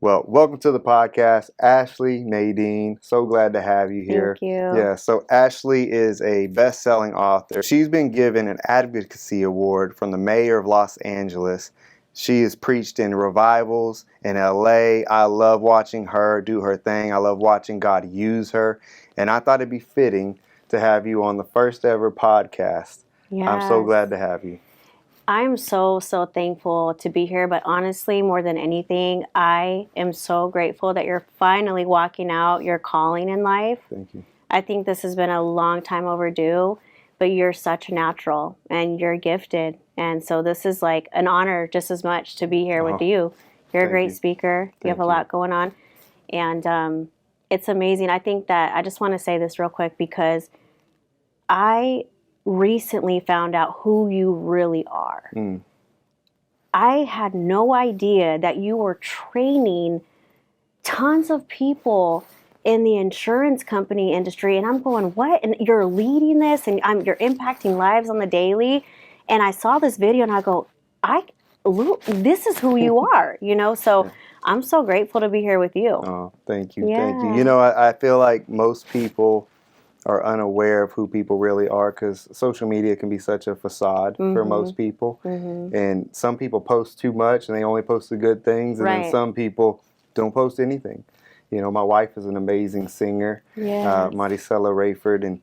Well, welcome to the podcast, Ashley Nadine. So glad to have you here. Thank you. Yeah, so Ashley is a best-selling author. She's been given an advocacy award from the mayor of Los Angeles. She has preached in revivals in LA. I love watching her do her thing. I love watching God use her. And I thought it'd be fitting to have you on the first ever podcast. I'm so Yes. glad to have you. I'm so thankful to be here, but honestly, more than anything, I am so grateful that you're finally walking out your calling in life. Thank you. I think this has been a long time overdue, but you're such a natural and you're gifted. And so this is like an honor just as much to be here with you. You're a thank great you. speaker. You have a Thank lot you. going on. And it's amazing. I think that I just want to say this real quick because I recently found out who you really are. I had no idea that you were training tons of people in the insurance company industry. And I'm going, what? And you're leading this and you're impacting lives on the daily. And I saw this video and I go, look, this is who you are, So Yeah. I'm so grateful to be here with you. Oh, thank you. Yeah. Thank you. You know, I feel like most people are unaware of who people really are because social media can be such a facade for most people. And some people post too much and they only post the good things. And then Right. some people don't post anything. You know, my wife is an amazing singer, Yes. Maricela Rayford. And,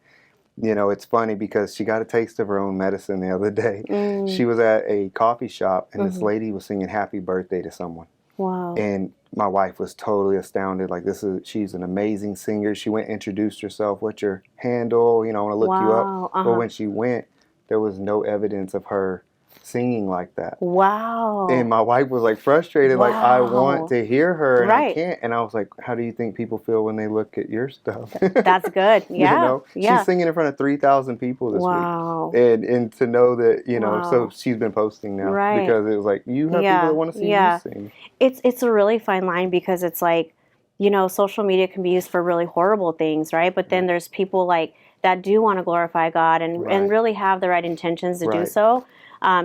you know, it's funny because she got a taste of her own medicine the other day. She was at a coffee shop and this lady was singing happy birthday to someone. Wow. And my wife was totally astounded. Like, she's an amazing singer. She went and introduced herself. What's your handle? You know, I want to look you up. But when she went, there was no evidence of her singing like that. Wow. And my wife was like frustrated, like, I want to hear her and I Right. can't. And I was like, how do you think people feel when they look at your stuff? That's good. Yeah. You know, Yeah. she's singing in front of 3,000 people this Wow. week. And to know that, you know, so Wow. she's been posting now Right. because it was like, you have people that want to see you sing. It's a really fine line because it's like, social media can be used for really horrible things, right? But then there's people like that do want to glorify God and really have the right intentions to do so.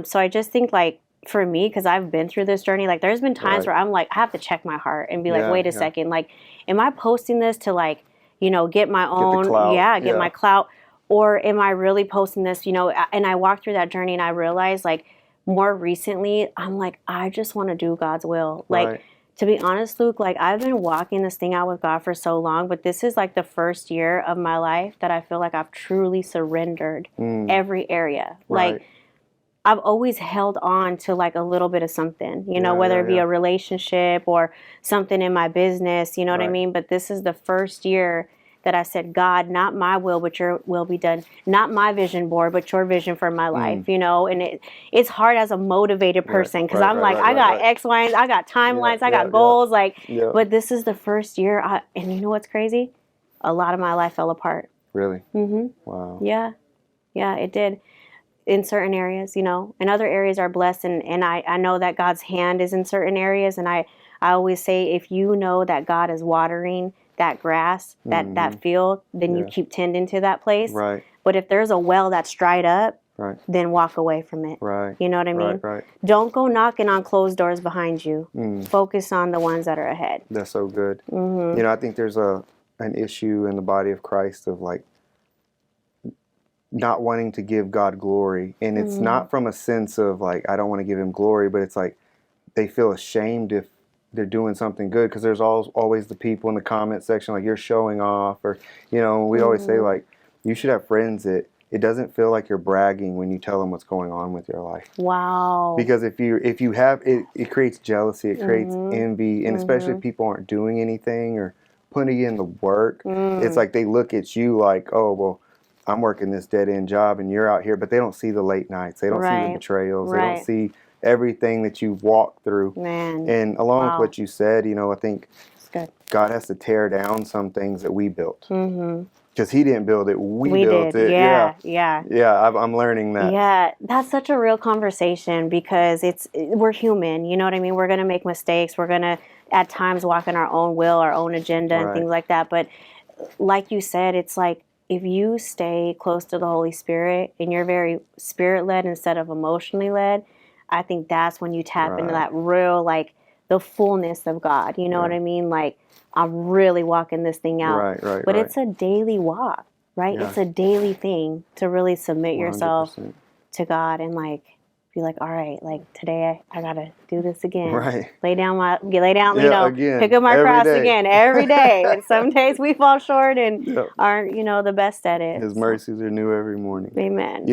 So I just think like for me, because I've been through this journey, like there's been times where I'm like, I have to check my heart and be like, wait a second, like, am I posting this to like, get my own, get my clout, or am I really posting this, and I walked through that journey and I realized like more recently, I'm like, I just want to do God's will. Like, to be honest, Luke, like I've been walking this thing out with God for so long, but this is like the first year of my life that I feel like I've truly surrendered every area. Like I've always held on to like a little bit of something, whether it be a relationship or something in my business, you know what I mean? But this is the first year that I said, God, not my will, but your will be done. Not my vision board, but your vision for my life, and it's hard as a motivated person because I'm like, I got X, Y, and I got timelines, I got goals, but this is the first year. And you know what's crazy? A lot of my life fell apart. Really? Mm-hmm. Wow. Yeah, it did. In certain areas, and other areas are blessed. And I know that God's hand is in certain areas. And I always say, if you know that God is watering that grass, that field, then you keep tending to that place. Right. But if there's a well that's dried up, then walk away from it. Right. You know what I mean? Right. Don't go knocking on closed doors behind you. Focus on the ones that are ahead. That's so good. You know, I think there's an issue in the body of Christ of like not wanting to give God glory. And it's not from a sense of like, I don't want to give him glory, but it's like they feel ashamed if they're doing something good because there's always the people in the comment section like you're showing off, or we always say like you should have friends that it doesn't feel like you're bragging when you tell them what's going on with your life. Wow. Because if you have it creates jealousy, it creates envy, and especially if people aren't doing anything or putting in the work, it's like they look at you like, oh well, I'm working this dead end job and you're out here, but they don't see the late nights, they don't see the betrayals, they don't see everything that you've walked through. Man. And along with what you said, I think God has to tear down some things that we built. Because he didn't build it, we built it. Yeah, I'm learning that. Yeah, that's such a real conversation because we're human, you know what I mean? We're going to make mistakes. We're going to at times walk in our own will, our own agenda and things like that. But like you said, it's like if you stay close to the Holy Spirit and you're very spirit-led instead of emotionally led, I think that's when you tap into that real, like, the fullness of God. You know what I mean? Like, I'm really walking this thing out. But it's a daily walk, right? Yeah. It's a daily thing to really submit 100%. Yourself to God and like be like, all right, like today I gotta do this again. Right. Lay down, again, pick up my cross again every day. And some days we fall short and aren't, the best at it. His mercies are new every morning. Amen.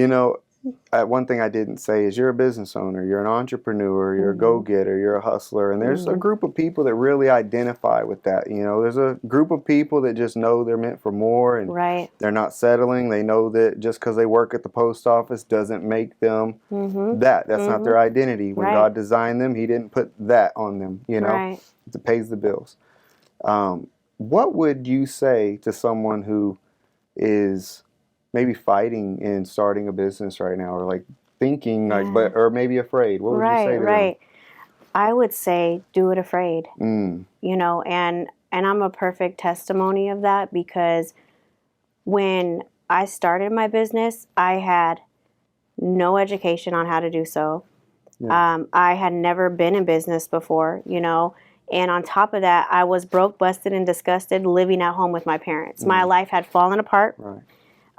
One thing I didn't say is you're a business owner, you're an entrepreneur, you're a go-getter, you're a hustler, and there's a group of people that really identify with that. There's a group of people that just know they're meant for more, and they're not settling. They know that just because they work at the post office doesn't make them that. That's not their identity. When God designed them, He didn't put that on them. It pays the bills. What would you say to someone who is maybe fighting and starting a business right now, or like thinking or maybe afraid? What would you say to them? I would say do it afraid. And I'm a perfect testimony of that, because when I started my business, I had no education on how to do so. I had never been in business before, and on top of that, I was broke, busted, and disgusted living at home with my parents. My life had fallen apart.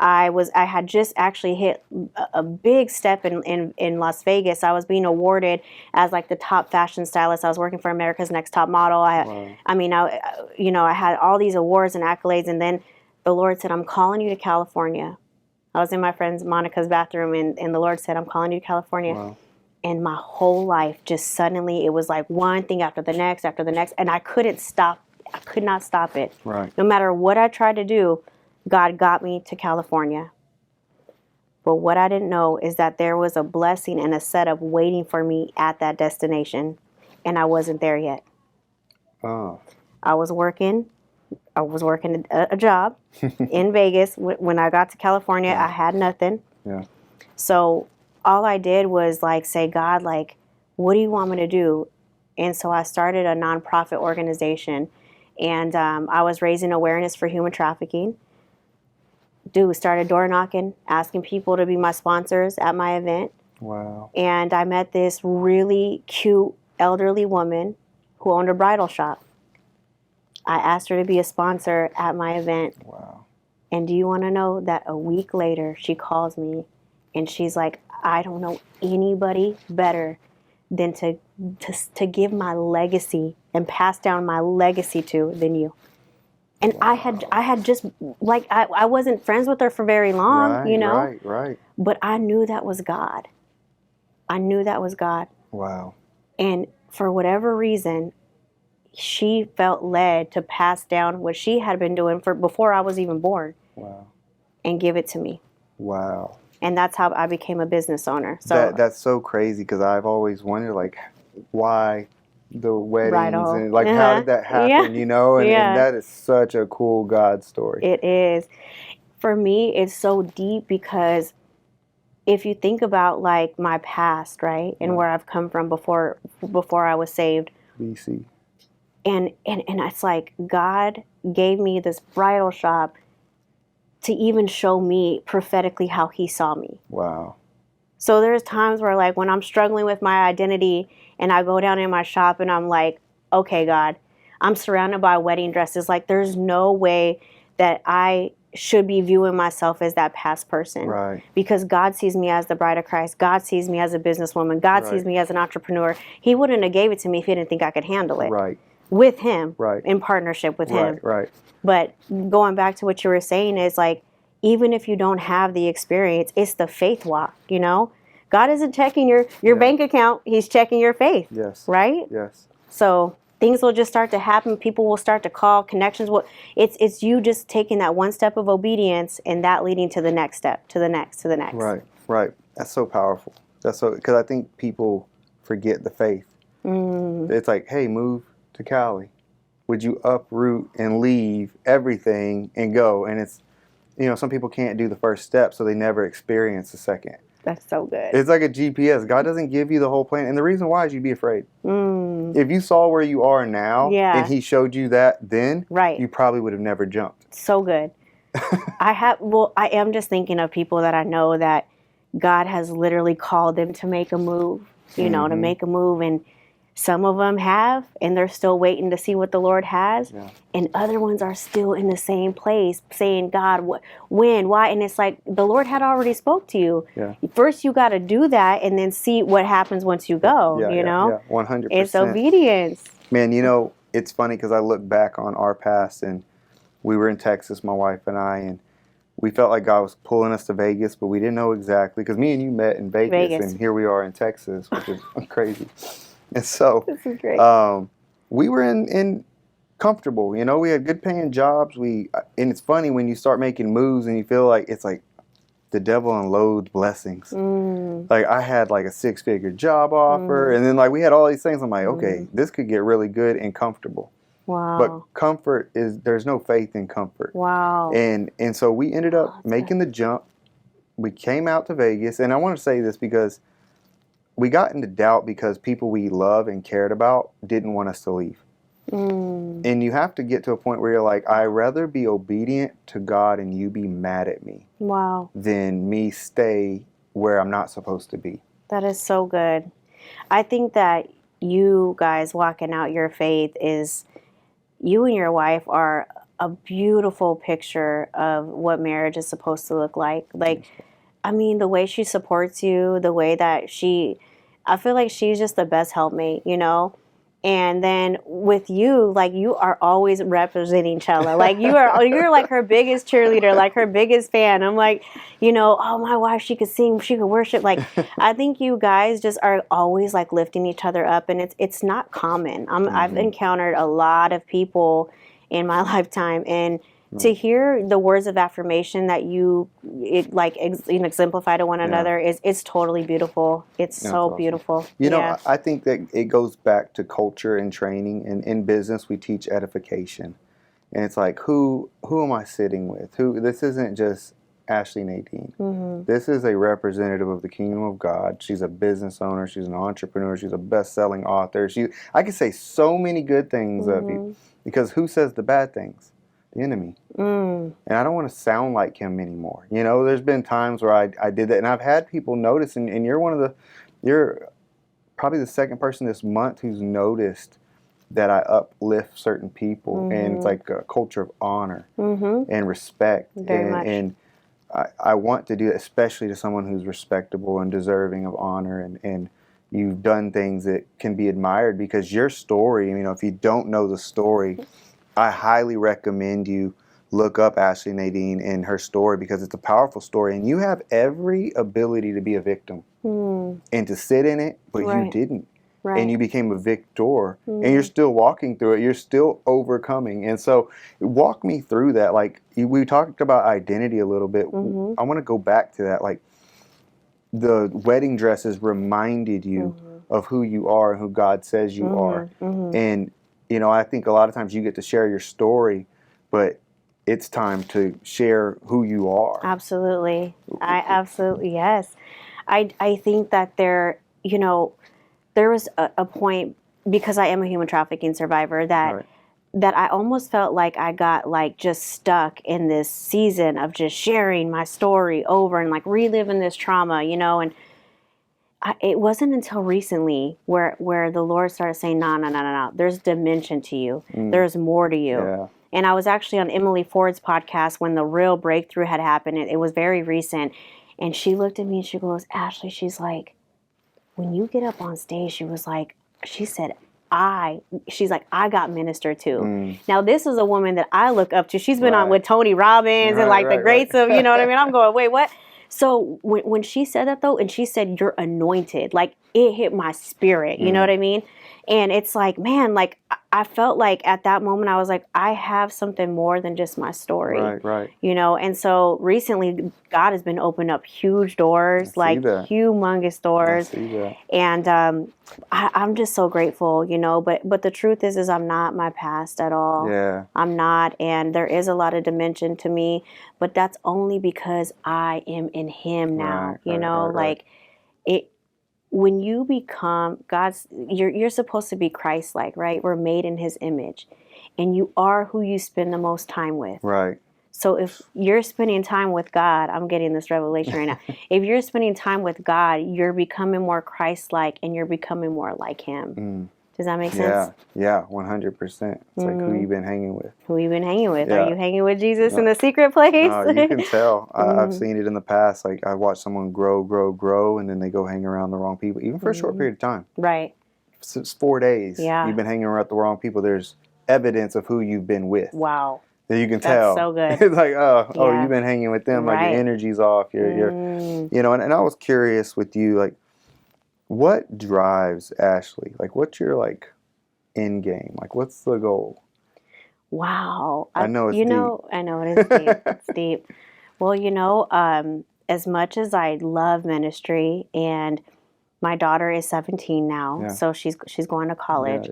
I had just actually hit a big step in Las Vegas. I was being awarded as like the top fashion stylist. I was working for America's Next Top Model. I had all these awards and accolades, and then the Lord said, "I'm calling you to California." I was in my friend Monica's bathroom, and the Lord said, "I'm calling you to California." Wow. And my whole life just suddenly, it was like one thing after the next, and I couldn't stop. I could not stop it. Right. No matter what I tried to do, God got me to California. But what I didn't know is that there was a blessing and a setup waiting for me at that destination, and I wasn't there yet. Oh. I was working a job in Vegas. When I got to California, I had nothing. Yeah. So all I did was like say, God, like, what do you want me to do? And so I started a nonprofit organization, and I was raising awareness for human trafficking. Started door knocking, asking people to be my sponsors at my event. Wow. And I met this really cute elderly woman who owned a bridal shop. I asked her to be a sponsor at my event. Wow. And do you want to know that a week later she calls me and she's like, I don't know anybody better than to give my legacy and pass down my legacy to than you. And wow. I had just, like, I wasn't friends with her for very long, Right. But I knew that was God. Wow. And for whatever reason, she felt led to pass down what she had been doing before I was even born. Wow. And give it to me. Wow. And that's how I became a business owner. So that's so crazy, because I've always wondered, like, why the weddings and like how did that happen, and that is such a cool God story. It is. For me, it's so deep, because if you think about like my past, right, and where I've come from before I was saved, BC, and it's like God gave me this bridal shop to even show me prophetically how He saw me. Wow. So there's times where, like, when I'm struggling with my identity and I go down in my shop and I'm like, okay, God, I'm surrounded by wedding dresses. Like, there's no way that I should be viewing myself as that past person. Right. Because God sees me as the bride of Christ. God sees me as a businesswoman. God sees me as an entrepreneur. He wouldn't have gave it to me if He didn't think I could handle it. Right. With Him. Right. In partnership with Him. Right. But going back to what you were saying is, like, even if you don't have the experience, it's the faith walk, God isn't checking your bank account. He's checking your faith. Yes. Right? Yes. So things will just start to happen. People will start to call. Connections will. It's you just taking that one step of obedience and that leading to the next step, to the next. Right. That's so powerful. Because I think people forget the faith. It's like, hey, move to Cali. Would you uproot and leave everything and go? And it's, some people can't do the first step, so they never experience the second. That's so good. It's like a GPS. God doesn't give you the whole plan. And the reason why is you'd be afraid. If you saw where you are now and He showed you that then, you probably would have never jumped. So good. I am just thinking of people that I know that God has literally called them to make a move, to make a move. And Some of them have, and they're still waiting to see what the Lord has. Yeah. And other ones are still in the same place saying, God, when, why? And it's like the Lord had already spoke to you. Yeah. First, you got to do that and then see what happens once you go, Yeah, you know? 100%. It's obedience. Man, you know, it's funny because I look back on our past, and we were in Texas, my wife and I, and we felt like God was pulling us to Vegas, but we didn't know exactly because me and you met in Vegas, and here we are in Texas, which is crazy. And so This is great. We were in comfortable, you know, we had good paying jobs. And it's funny when you start making moves and you feel like it's like the devil unloads blessings. Like I had like a 6-figure job offer, and then like we had all these things. I'm like, okay, this could get really good and comfortable. Wow. But comfort there's no faith in comfort. Wow. And so we ended up making the jump. We came out to Vegas, and I want to say this because we got into doubt because people we love and cared about didn't want us to leave. And you have to get to a point where you're like, I'd rather be obedient to God and you be mad at me. Wow. Than me stay where I'm not supposed to be. That is so good. I think that you guys walking out your faith is, you and your wife are a beautiful picture of what marriage is supposed to look like. Like, I mean, the way she supports you, the way that I feel like she's just the best helpmate, you know? And then with you, like you are always representing Chella. Like you're like her biggest cheerleader, like her biggest fan. I'm like, you know, oh, my wife, she could sing, she could worship. Like, I think you guys just are always like lifting each other up, and it's not common. I've encountered a lot of people in my lifetime, and to hear the words of affirmation that you exemplify to one another is totally beautiful. It's so awesome. Beautiful. You know, I think that it goes back to culture and training. And in business, we teach edification, and it's like who am I sitting with? This isn't just Ashley Nadine. This is a representative of the kingdom of God. She's a business owner. She's an entrepreneur. She's a best-selling author. I could say so many good things of you, because who says the bad things? The enemy. And I don't want to sound like him anymore. You know, there's been times where I did that, and I've had people notice, and you're probably the second person this month who's noticed that I uplift certain people, and it's like a culture of honor and respect. Very much. And I want to do that, especially to someone who's respectable and deserving of honor, and you've done things that can be admired because your story, you know, if you don't know the story, I highly recommend you look up Ashley Nadine and her story, because it's a powerful story, and you have every ability to be a victim and to sit in it, but you didn't. And you became a victor, and you're still walking through it. You're still overcoming. And so walk me through that. Like we talked about identity a little bit. I want to go back to that. Like the wedding dresses reminded you of who you are and who God says you are. And you know, I think a lot of times you get to share your story, but it's time to share who you are. Absolutely. Yes. I think that there was a point, because I am a human trafficking survivor, that I almost felt like I got like just stuck in this season of just sharing my story over and like reliving this trauma, you know, and it wasn't until recently where the Lord started saying, no. There's dimension to you. There's more to you. Yeah. And I was actually on Emily Ford's podcast when the real breakthrough had happened. It was very recent. And she looked at me and she goes, Ashley, she's like, when you get up on stage, she said, I got ministered to. Now, this is a woman that I look up to. She's been on with Tony Robbins and the greats of, you know what I mean? I'm going, wait, what? So when she said that, though, and she said, you're anointed, like it hit my spirit, you know what I mean? And it's like, man, like I felt like at that moment, I was like, I have something more than just my story. Right. You know, and so recently God has been opening up huge doors, like humongous doors. I see that. And I'm just so grateful, you know, but the truth is I'm not my past at all. Yeah. I'm not. And there is a lot of dimension to me, but that's only because I am in Him now, you know, like it. When you become you're supposed to be Christ-like, right? We're made in His image, and you are who you spend the most time with. Right. So if you're spending time with God, I'm getting this revelation right now. If you're spending time with God, you're becoming more Christ-like, and you're becoming more like Him. Does that make sense? Yeah, 100%. It's like who you been hanging with. Who you been hanging with? Yeah. Are you hanging with Jesus in the secret place? You can tell. I've seen it in the past. Like I watched someone grow, and then they go hang around the wrong people, even for a short period of time. Right. Since 4 days, Yeah. you've been hanging around the wrong people. There's evidence of who you've been with. Wow. That you can tell. That's so good. It's like, oh, you've been hanging with them. Right. Like your energy's off. You're and I was curious with you, like, what drives Ashley? Like, what's your like end game? Like, what's the goal? Wow. I know it's deep. I know it is deep. It's deep. Well, as much as I love ministry, and my daughter is 17 now, so she's going to college.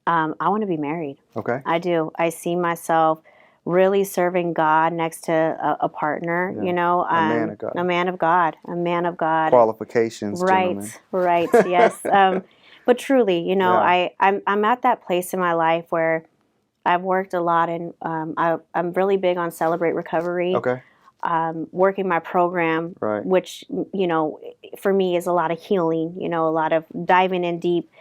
I want to be married. Okay. I do. I see myself really serving God next to a partner. A man of God. A man of God. A man of God. Qualifications, right, gentlemen. Right. Yes. But truly, I'm at that place in my life where I've worked a lot, and I'm really big on Celebrate Recovery. Okay. Working my program, which, for me is a lot of healing, a lot of diving in deep.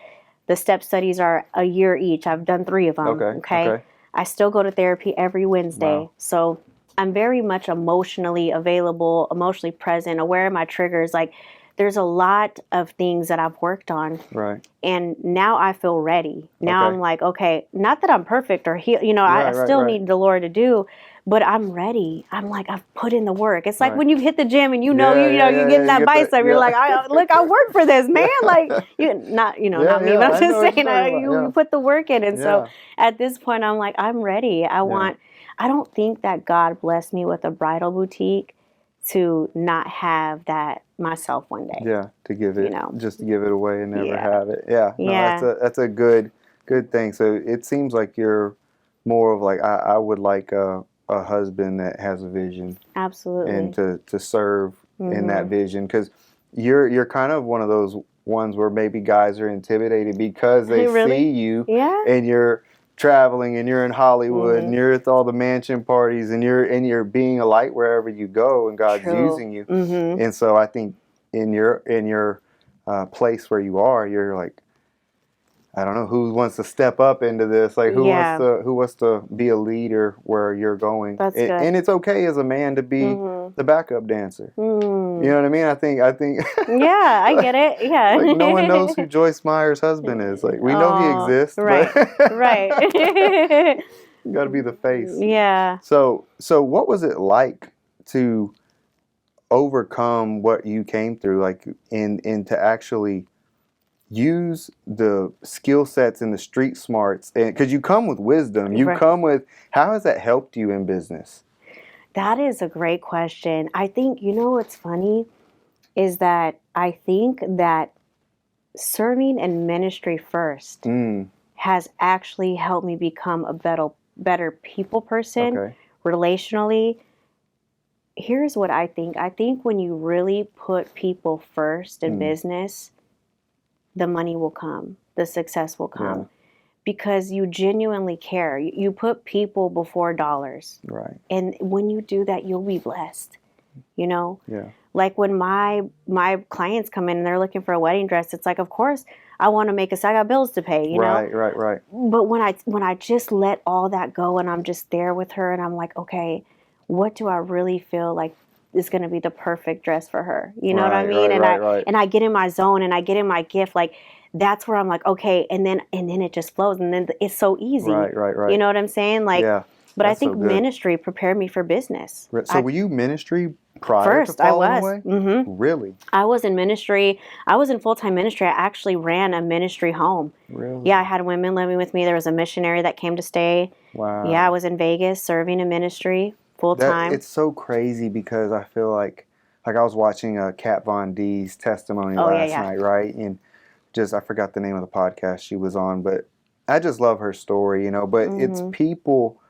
The step studies are a year each. I've done 3 of them. Okay. I still go to therapy every Wednesday. Wow. So I'm very much emotionally available, emotionally present, aware of my triggers. Like, there's a lot of things that I've worked on. Right. And now I feel ready. Now I'm like, okay, not that I'm perfect or I still need the Lord to do, but I'm ready. I'm like, I've put in the work. It's like when you hit the gym and you're getting that bicep. You're like, I work for this, man. Like, not me, but I'm just saying, you put the work in. And so at this point, I'm like, I'm ready. I don't think that God blessed me with a bridal boutique to not have that myself one day. Yeah, to give it, just to give it away and never have it. Yeah, that's a good thing. So it seems like you're more of like, I would like a husband that has a vision. Absolutely. And to serve in that vision, because you're kind of one of those ones where maybe guys are intimidated because they see you and you're traveling and you're in Hollywood and you're at all the mansion parties and you're being a light wherever you go, and God's using you. And so I think in your place where you are, you're like, I don't know who wants to step up into this. Like who wants to be a leader where you're going. That's good. And it's okay as a man to be the backup dancer. You know what I mean? I think. Yeah, I get it. Yeah. Like no one knows who Joyce Meyer's husband is. Like we know he exists. Right. But Right. You got to be the face. Yeah. So what was it like to overcome what you came through, like and to actually use the skill sets and the street smarts, and because you come with wisdom, come with, how has that helped you in business? That is a great question. I think, what's funny is that I think that serving in ministry first has actually helped me become a better people person, relationally. Here's what I think. I think when you really put people first in business, the money will come, the success will come, because you genuinely care. You put people before dollars. Right. And when you do that, you'll be blessed, Yeah. Like when my clients come in and they're looking for a wedding dress, it's like, of course, I want to make I got bills to pay, Right. But when I just let all that go and I'm just there with her and I'm like, okay, what do I really feel like is going to be the perfect dress for her? You know what I mean? And I get in my zone and I get in my gift. Like, that's where I'm like, okay. And then it just flows. And then it's so easy. Right. You know what I'm saying? Like, but I think ministry prepared me for business. So were you ministry prior to falling away? Mm-hmm. Really? I was in ministry. I was in full-time ministry. I actually ran a ministry home. Really? Yeah, I had women living with me. There was a missionary that came to stay. Wow. Yeah, I was in Vegas serving in ministry full-time. It's so crazy because I feel like I was watching Kat Von D's testimony last night, right? And I forgot the name of the podcast she was on, but I just love her story, But it's people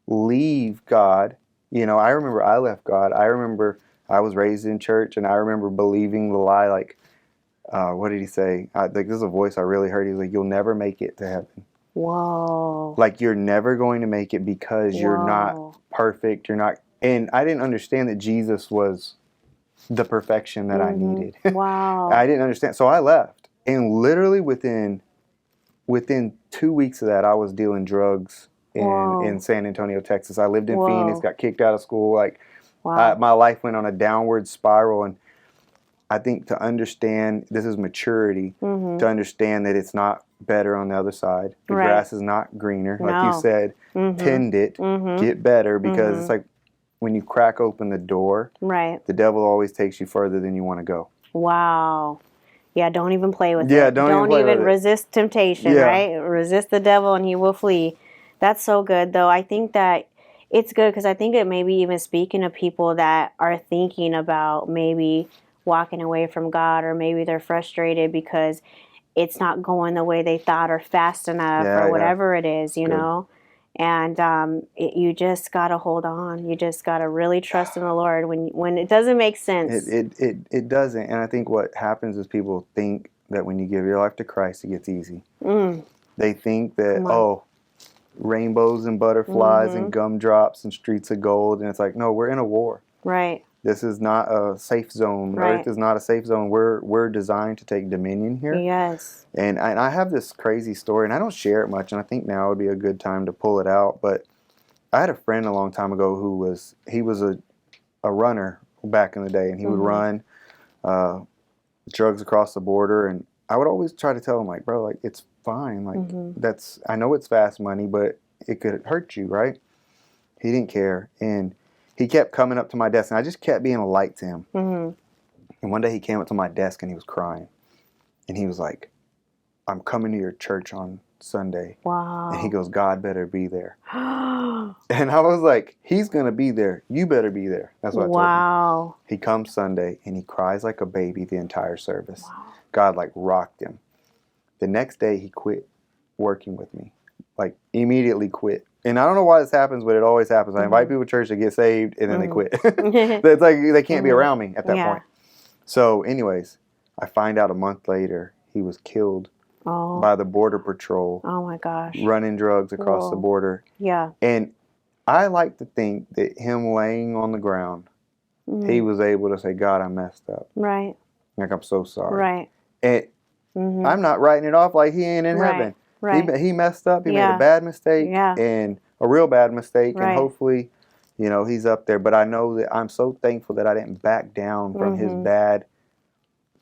leave God. I remember I left God. I remember I was raised in church, and I remember believing the lie, like, what did he say? This is a voice I really heard. He was like, you'll never make it to heaven. Whoa. Like, you're never going to make it because you're not perfect. You're not. And I didn't understand that Jesus was the perfection that I needed. Wow. I didn't understand. So I left. And literally within within 2 weeks of that, I was dealing drugs Whoa. in San Antonio, Texas. I lived in Whoa. Phoenix, got kicked out of school. Like, wow. my life went on a downward spiral. And I think to understand, this is maturity, to understand that it's not better on the other side. The grass is not greener. Like you said, tend it, get better, because it's like when you crack open the door, the devil always takes you further than you want to go. Wow. Yeah, don't even play with Yeah, it. don't even resist temptation, right? Resist the devil and he will flee. That's so good, though. I think that it's good because I think it maybe even speaking to people that are thinking about maybe walking away from God, or maybe they're frustrated because it's not going the way they thought or fast enough or whatever it is, you know. And you just got to hold on. You just got to really trust in the Lord when it doesn't make sense. It doesn't. And I think what happens is people think that when you give your life to Christ, it gets easy. They think that, rainbows and butterflies and gumdrops and streets of gold. And it's like, no, we're in a war. Right. This is not a safe zone. Right. Earth is not a safe zone. We're designed to take dominion here. Yes. And I have this crazy story, and I don't share it much, and I think now would be a good time to pull it out. But I had a friend a long time ago who was a runner back in the day, and he would run drugs across the border. And I would always try to tell him, like, bro, like, it's fine. Like, I know it's fast money, but it could hurt you, right? He didn't care. And he kept coming up to my desk, and I just kept being a light to him. And one day he came up to my desk, and he was crying. And he was like, I'm coming to your church on Sunday. Wow. And he goes, God better be there. And I was like, he's going to be there. You better be there. That's what I told him. Wow. He comes Sunday, and he cries like a baby the entire service. Wow. God, like, rocked him. The next day, he quit working with me. Like, immediately quit. And I don't know why this happens, but it always happens. I invite people to church to get saved, and then they quit. It's like they can't be around me at that point. So anyways, I find out a month later he was killed by the Border Patrol. Oh, my gosh. Running drugs across the border. Yeah. And I like to think that him laying on the ground, he was able to say, God, I messed up. Right. Like, I'm so sorry. Right. And I'm not writing it off like he ain't in heaven. Right. He messed up. He made a bad mistake, and a real bad mistake, and hopefully, you know, he's up there. But I know that I'm so thankful that I didn't back down from his bad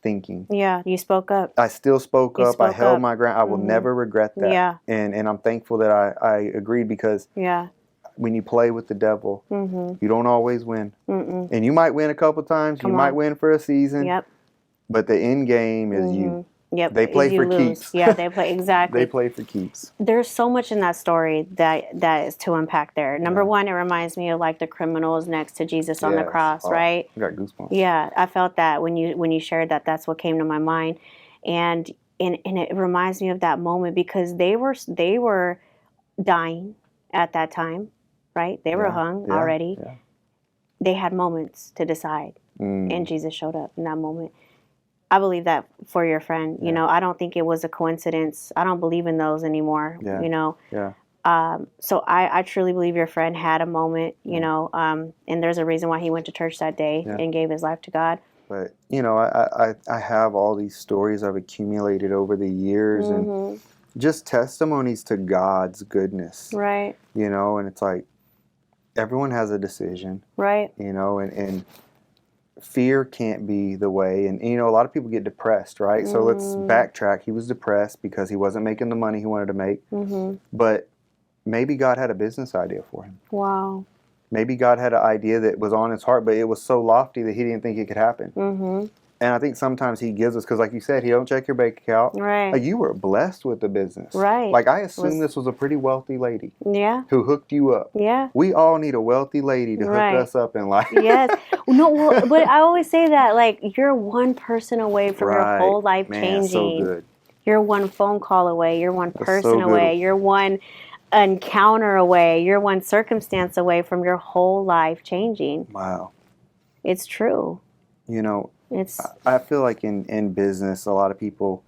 thinking. Yeah, you spoke up. I still spoke up. I held my ground. I will never regret that. Yeah. And I'm thankful that I agreed, because when you play with the devil, you don't always win. And you might win a couple times. You might win for a season. Yep. But the end game is you. Yep. They play for keeps. Yeah, they play exactly. They play for keeps. There's so much in that story that is to unpack there. Number one, it reminds me of like the criminals next to Jesus on the cross, right? I got goosebumps. Yeah, I felt that when you shared that. That's what came to my mind, and it reminds me of that moment, because they were dying at that time, right? They were hung already. Yeah. They had moments to decide, and Jesus showed up in that moment. I believe that for your friend. You know, I don't think it was a coincidence. I don't believe in those anymore. You know. Yeah. So I truly believe your friend had a moment. You know, and there's a reason why he went to church that day and gave his life to God. But you know, I have all these stories I've accumulated over the years, and just testimonies to God's goodness. Right. You know, and it's like everyone has a decision. Right. You know, and fear can't be the way. And, you know, a lot of people get depressed, right? So let's backtrack. He was depressed because he wasn't making the money he wanted to make. But maybe God had a business idea for him. Wow. Maybe God had an idea that was on his heart, but it was so lofty that he didn't think it could happen. And I think sometimes he gives us, because like you said, he don't check your bank account. Right. Like, you were blessed with the business. Right. Like, I assume this was a pretty wealthy lady. Yeah. Who hooked you up. Yeah. We all need a wealthy lady to hook us up in life. Yes. No, well, but I always say that, like, you're one person away from your whole life changing. So good. You're one phone call away. You're one person away. You're one encounter away. You're one circumstance away from your whole life changing. Wow. It's true. You know, I feel like in business, a lot of people,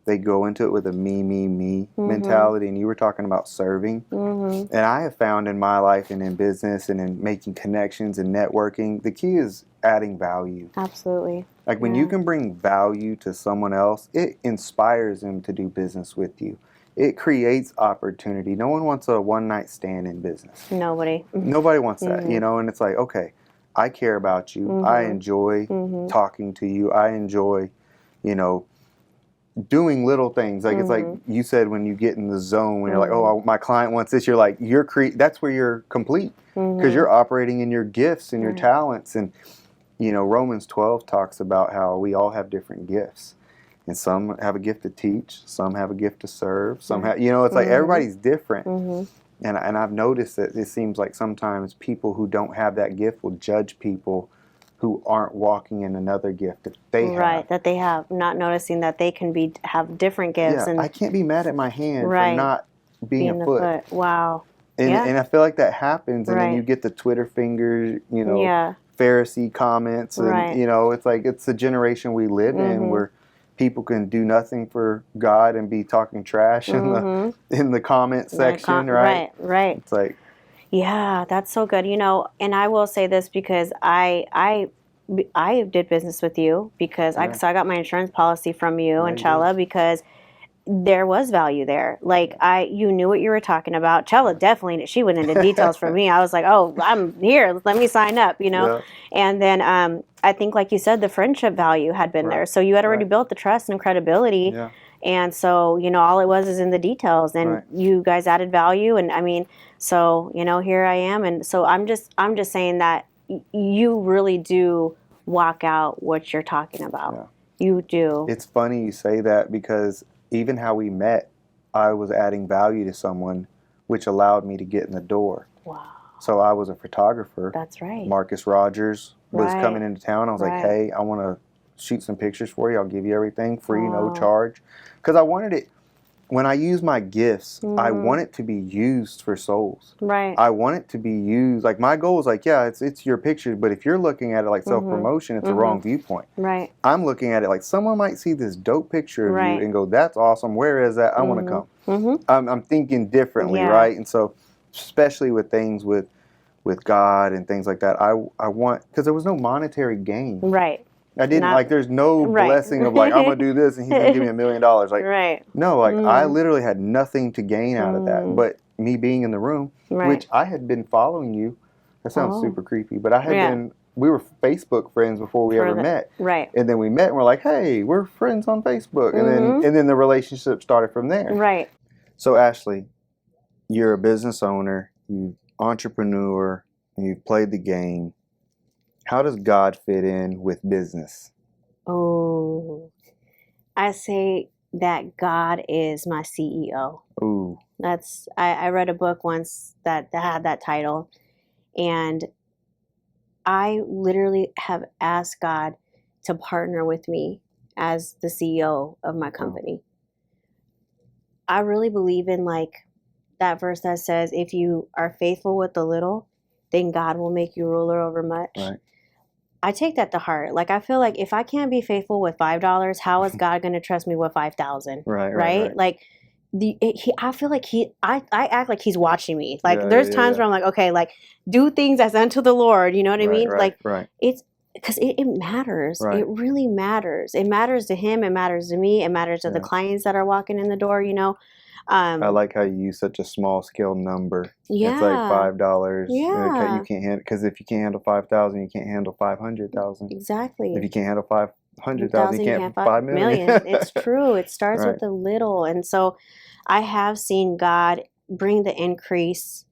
they go into it with a me mentality. And you were talking about serving. And I have found in my life and in business and in making connections and networking, the key is adding value. Absolutely. Like, when you can bring value to someone else, it inspires them to do business with you. it creates opportunity. No one wants a one-night stand in business. Nobody. Nobody wants that, Mm-hmm. you know, and it's like, okay, I care about you. Mm-hmm. I enjoy Mm-hmm. talking to you. I enjoy, you know, doing little things. Like, it's like you said, when you get in the zone, when you're like, oh, my client wants this, you're like, that's where you're complete, because you're operating in your gifts and your talents. And, you know, Romans 12 talks about how we all have different gifts. And some have a gift to teach, some have a gift to serve, some have, you know, it's like everybody's different. And I've noticed that it seems like sometimes people who don't have that gift will judge people who aren't walking in another gift that they have. Right, that they have, not noticing that they can have different gifts. Yeah, and I can't be mad at my hand for not being a foot. Wow. And I feel like that happens, and then you get the Twitter fingers, you know, Pharisee comments, and, you know, it's like it's the generation we live in where people can do nothing for God and be talking trash in the comment section, right? Right. It's like, yeah, that's so good. You know, and I will say this because I did business with you because so I got my insurance policy from you and Chella because there was value there. Like you knew what you were talking about. Chella definitely, she went into details for me. I was like, oh, I'm here. Let me sign up, you know? And then I think, like you said, the friendship value had been there. So you had already built the trust and credibility. And so, you know, all it was is in the details, and you guys added value. And I mean, so, you know, here I am. And so I'm just saying that you really do walk out what you're talking about. You do. It's funny you say that, because even how we met, I was adding value to someone, which allowed me to get in the door. Wow. So I was a photographer. That's right. Marcus Rogers was coming into town. I was like, hey, I want to shoot some pictures for you. I'll give you everything free, no charge. Because I wanted it, when I use my gifts, I want it to be used for souls. Right. I want it to be used. Like, my goal is like, yeah, it's your pictures, but if you're looking at it like self-promotion, it's the wrong viewpoint. Right. I'm looking at it like someone might see this dope picture of you and go, that's awesome. Where is that? I want to come. I'm thinking differently, right? And so, especially with things with God and things like that, I want, because there was no monetary gain. Right. I didn't like, there's no blessing of like, I'm going to do this and he's going to give me $1 million. Like, no, like I literally had nothing to gain out of that, but me being in the room, which I had been following you. That sounds super creepy, but I had been, we were Facebook friends before we ever met. Right. And then we met and we're like, hey, we're friends on Facebook. And then the relationship started from there. Right. So Ashley, you're a business owner, you entrepreneur, and you've played the game. How does God fit in with business? Oh, I say that God is my CEO. Ooh. I read a book once that had that title, and I literally have asked God to partner with me as the CEO of my company. I really believe in like that verse that says, if you are faithful with the little, then God will make you ruler over much. Right. I take that to heart. Like, I feel like if I can't be faithful with $5, how is God going to trust me with 5,000? Right. Like, I feel like I act like he's watching me. Like, there's times where I'm like, okay, like, do things as unto the Lord. You know what I mean? Like, it's because it matters. It really matters. It matters to him. It matters to me. It matters to the clients that are walking in the door, you know? I like how you use such a small scale number. Yeah. It's like $5. Yeah. You can't handle, because if you can't handle 5,000, you can't handle 500,000. Exactly. If you can't handle 500,000, you can't 5 million. It's true. It starts with the little. And so I have seen God bring the increase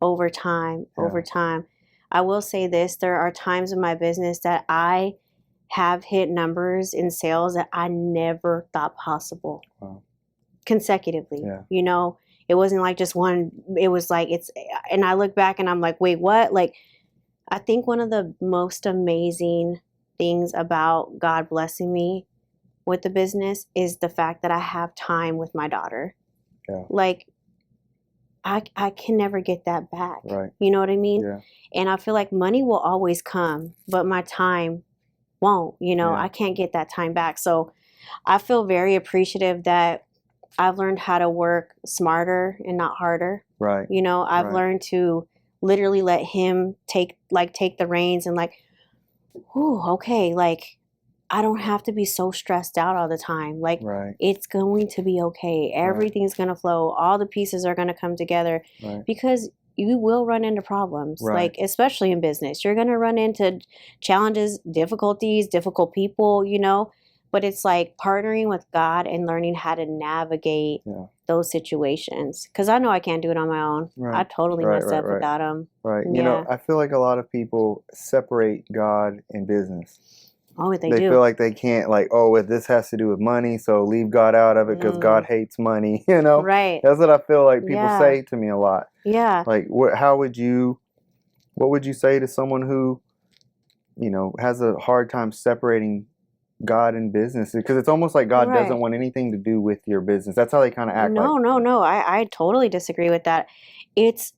over time, I will say this, there are times in my business that I have hit numbers in sales that I never thought possible. Wow. Consecutively. You know, it wasn't like just one, it was like and I look back and I'm like, wait, what? Like, I think one of the most amazing things about God blessing me with the business is the fact that I have time with my daughter. Like, I can never get that back. You know what I mean? And I feel like money will always come, but my time won't. You know, I can't get that time back. So I feel very appreciative that I've learned how to work smarter and not harder. You know, I've learned to literally let him take the reins and like, ooh, okay, like, I don't have to be so stressed out all the time. Like, Right. it's going to be okay. Everything's going to flow. All the pieces are going to come together, Right. because you will run into problems. Right. Like, especially in business, you're going to run into challenges, difficulties, difficult people, you know, but it's like partnering with God and learning how to navigate those situations. Because I know I can't do it on my own. Right. I totally mess up without Him. Right. Yeah. You know, I feel like a lot of people separate God and business. Oh, they They do. feel like they can't, like, oh, if this has to do with money, so leave God out of it because God hates money, you know? Right. That's what I feel like people say to me a lot. Yeah. Like, what would you say to someone who, you know, has a hard time separating God and business? Because it's almost like God doesn't want anything to do with your business. That's how they kind of act. No. I totally disagree with that. It's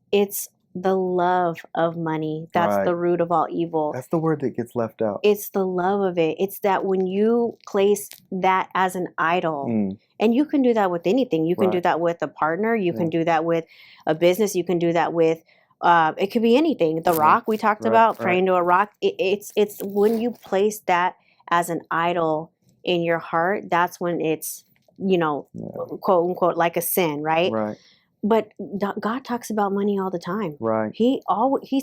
the love of money. That's the root of all evil. That's the word that gets left out. It's the love of it. It's that when you place that as an idol, and you can do that with anything. You can do that with a partner. You can do that with a business. You can do that with, it could be anything. The rock we talked about, praying to a rock. It's when you place that as an idol in your heart, that's when it's, you know, quote unquote, like a sin, right? Right. But God talks about money all the time. Right. He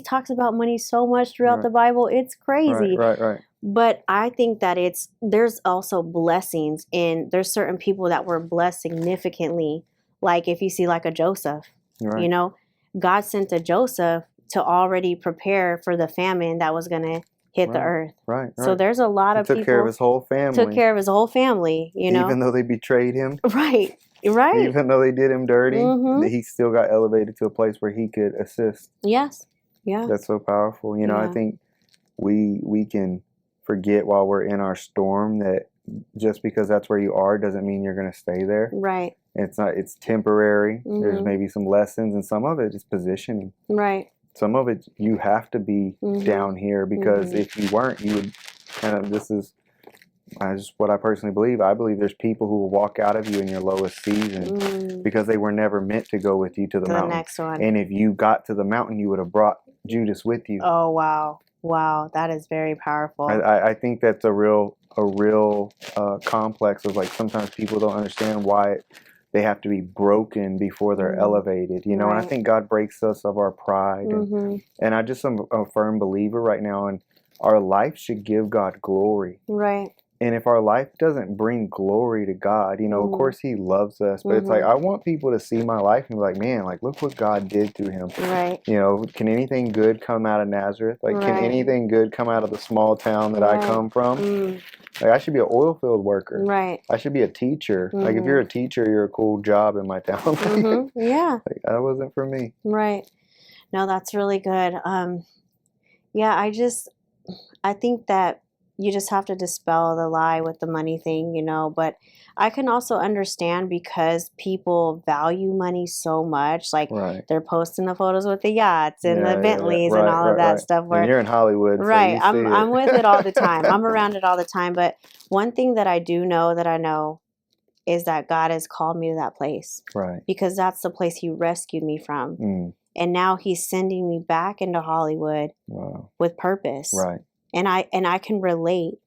talks about money so much throughout the Bible. It's crazy. Right. But I think that there's also blessings there's certain people that were blessed significantly. Like if you see like a Joseph, you know, God sent a Joseph to already prepare for the famine that was going to hit the earth. Right. So there's a lot of people. Took care of his whole family. You know. Even though they betrayed him. Right. Even though they did him dirty, he still got elevated to a place where he could assist. Yes. Yeah. That's so powerful. You know, I think we can forget while we're in our storm that just because that's where you are doesn't mean you're going to stay there. Right. It's temporary. There's maybe some lessons, and some of it is positioning. Right. Some of it you have to be down here, because if you weren't, you would this is just what I personally believe. I believe there's people who will walk out of you in your lowest season because they were never meant to go with you to the mountain. Next one. And if you got to the mountain, you would have brought Judas with you. Oh, wow, that is very powerful. I think that's a real complex of, like, sometimes people don't understand why they have to be broken before they're elevated, you know. And I think God breaks us of our pride, and I just am a firm believer right now, and our life should give God glory. Right. And if our life doesn't bring glory to God, you know, of course He loves us, but it's like, I want people to see my life and be like, man, like, look what God did through him. Right. You know, can anything good come out of Nazareth? Like, can anything good come out of the small town that I come from? Like, I should be an oil field worker. Right. I should be a teacher. Like, if you're a teacher, you're a cool job in my town. Yeah. Like, that wasn't for me. Right. No, that's really good. Yeah, I think that you just have to dispel the lie with the money thing, you know, but I can also understand because people value money so much. Like, they're posting the photos with the yachts and the Bentleys and all of that stuff. Where, and you're in Hollywood. Right. So I'm with it all the time. I'm around it all the time. But one thing that I do know that I know is that God has called me to that place. Right. Because that's the place He rescued me from. And now He's sending me back into Hollywood with purpose. Right. And I can relate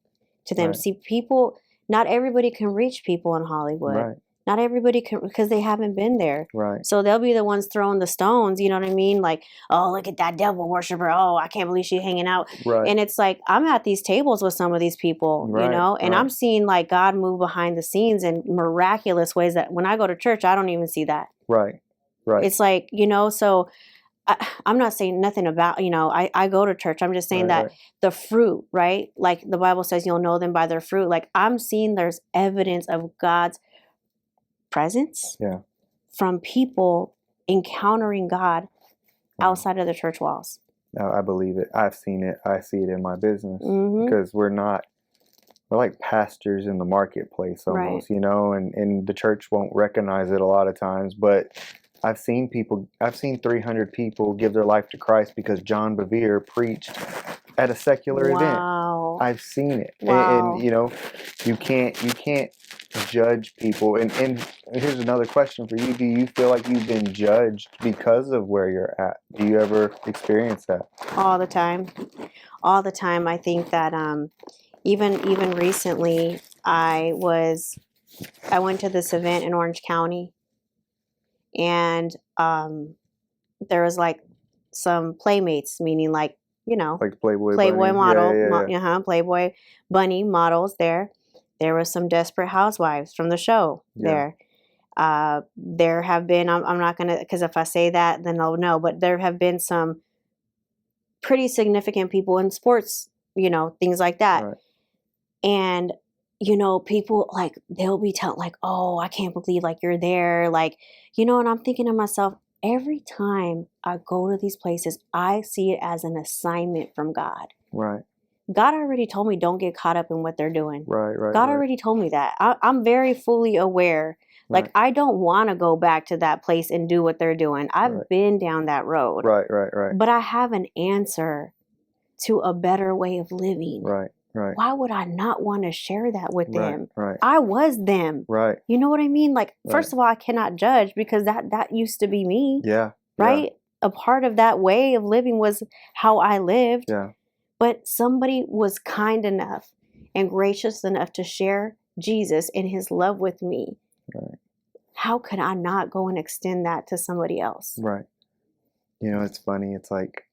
to them. Right. See, people, not everybody can reach people in Hollywood. Right. Not everybody can, because they haven't been there. Right. So they'll be the ones throwing the stones, you know what I mean? Like, oh, look at that devil worshiper. Oh, I can't believe she's hanging out. Right. And it's like, I'm at these tables with some of these people, you know, and I'm seeing like God move behind the scenes in miraculous ways that when I go to church, I don't even see that. Right. Right. It's like, you know, so I'm not saying nothing about, you know, I go to church. I'm just saying that the fruit, right? Like the Bible says, you'll know them by their fruit. Like, I'm seeing there's evidence of God's presence from people encountering God outside of the church walls. I believe it. I've seen it. I see it in my business because we're like pastors in the marketplace almost, you know, and the church won't recognize it a lot of times, but I've seen 300 people give their life to Christ because John Bevere preached at a secular event. I've seen it. And you know, you can't judge people. And here's another question for you. Do you feel like you've been judged because of where you're at? Do you ever experience that? All the time. I think that Even recently, I went to this event in Orange County, and there was like some playmates, meaning like, Like Playboy Playboy Bunny. Yeah, model, yeah, yeah. Playboy bunny models there. There was some Desperate Housewives from the show Yeah. there. There have been, I'm not gonna, because if I say that, then they'll know. But there have been some pretty significant people in sports, things like that. Right. And people like they'll be telling like, oh, I can't believe like you're there, like, and I'm thinking to myself, every time I go to these places, I see it as an assignment from God. Right. God already told me don't get caught up in what they're doing. Right. God already told me that. I'm very fully aware. Like, I don't want to go back to that place and do what they're doing. I've been down that road. Right. But I have an answer to a better way of living. Right. Why would I not want to share that with them? Right. I was them. Right. You know what I mean? Like, first of all, I cannot judge because that used to be me. Yeah. Right? Yeah. A part of that way of living was how I lived. Yeah. But somebody was kind enough and gracious enough to share Jesus and his love with me. Right. How could I not go and extend that to somebody else? Right. It's funny. It's like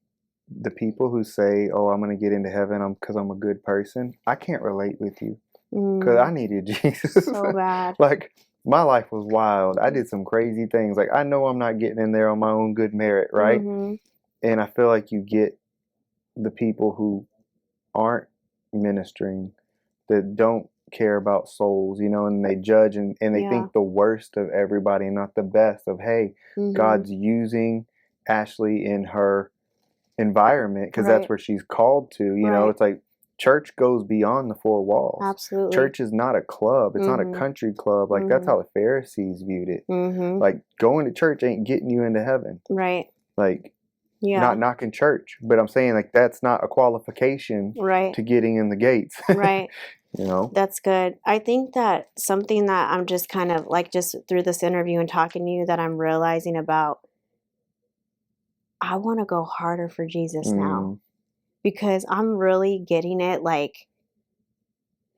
the people who say, oh, I'm going to get into heaven because I'm a good person. I can't relate with you because I needed Jesus. So bad. Like, my life was wild. I did some crazy things. Like, I know I'm not getting in there on my own good merit, right? Mm-hmm. And I feel like you get the people who aren't ministering, that don't care about souls, and they judge and they think the worst of everybody and not the best of, hey, God's using Ashley in her environment because that's where she's called to. It's like church goes beyond the four walls. Absolutely. Church is not a club. It's not a country club. Like, that's how the Pharisees viewed it. Like, going to church ain't getting you into heaven. Right. Like, not knocking church, but I'm saying, like, that's not a qualification to getting in the gates. Right. That's good. I think that something that I'm just kind of like, just through this interview and talking to you, that I'm realizing about, I want to go harder for Jesus now, because I'm really getting it. Like,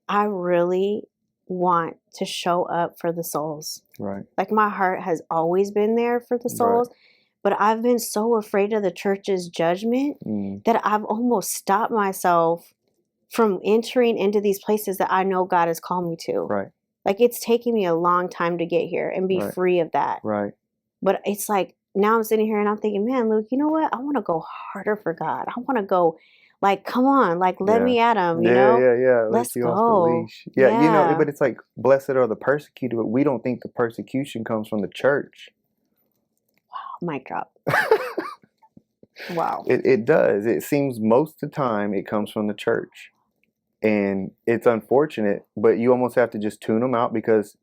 I really want to show up for the souls. Right. Like, my heart has always been there for the souls, but I've been so afraid of the church's judgment that I've almost stopped myself from entering into these places that I know God has called me to. Right. Like, it's taken me a long time to get here and be free of that. Right. But it's like, now I'm sitting here and I'm thinking, man, Luke, you know what? I want to go harder for God. I want to go, like, come on, like, let me at him, you know? Yeah. Let's you go. Off the leash. Yeah, but it's like, blessed are the persecuted, but we don't think the persecution comes from the church. Wow, mic drop. Wow. It does. It seems most of the time it comes from the church. And it's unfortunate, but you almost have to just tune them out, because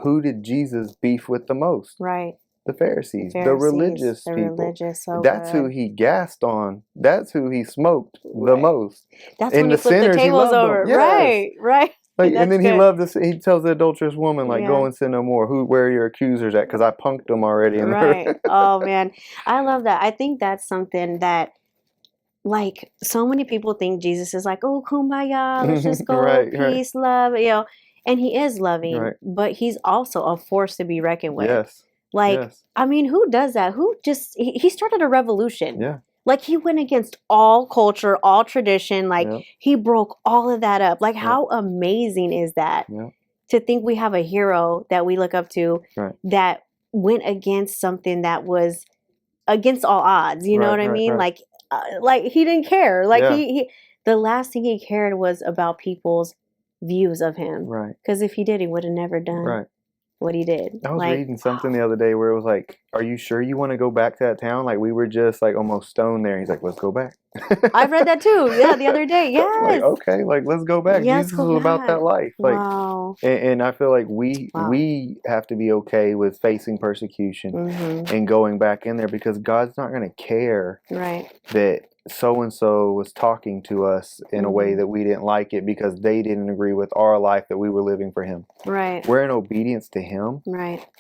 who did Jesus beef with the most? Right. The Pharisees, the religious people. That's who he gassed on. That's who he smoked the most. That's when he flipped the tables over. Yes. Right. Like, and then he loved this. He tells the adulterous woman, like, go and sin no more. Where are your accusers at? Because I punked them already. Right. Oh, man. I love that. I think that's something that, like, so many people think Jesus is like, oh, kumbaya, let's just go, peace, love, and he is loving, but he's also a force to be reckoned with. Yes. Like, I mean, who does that? Who just, he started a revolution. Yeah. Like, he went against all culture, all tradition. Like, he broke all of that up. Like, how amazing is that? To think we have a hero that we look up to that went against something that was against all odds. You know what I mean? Like he didn't care. Like, he the last thing he cared was about people's views of him. Right. Because if he did, he would have never done what he did. I was reading something the other day where it was like, are you sure you want to go back to that town? Like, we were just like almost stoned there. He's like, let's go back. I've read that too. Yeah, the other day. Yes. Like, okay, like, let's go back. Yes, Jesus was about that life. Like, and I feel like we have to be okay with facing persecution and going back in there, because God's not going to care that so-and-so was talking to us in a way that we didn't like it because they didn't agree with our life that we were living for him. Right. We're in obedience to him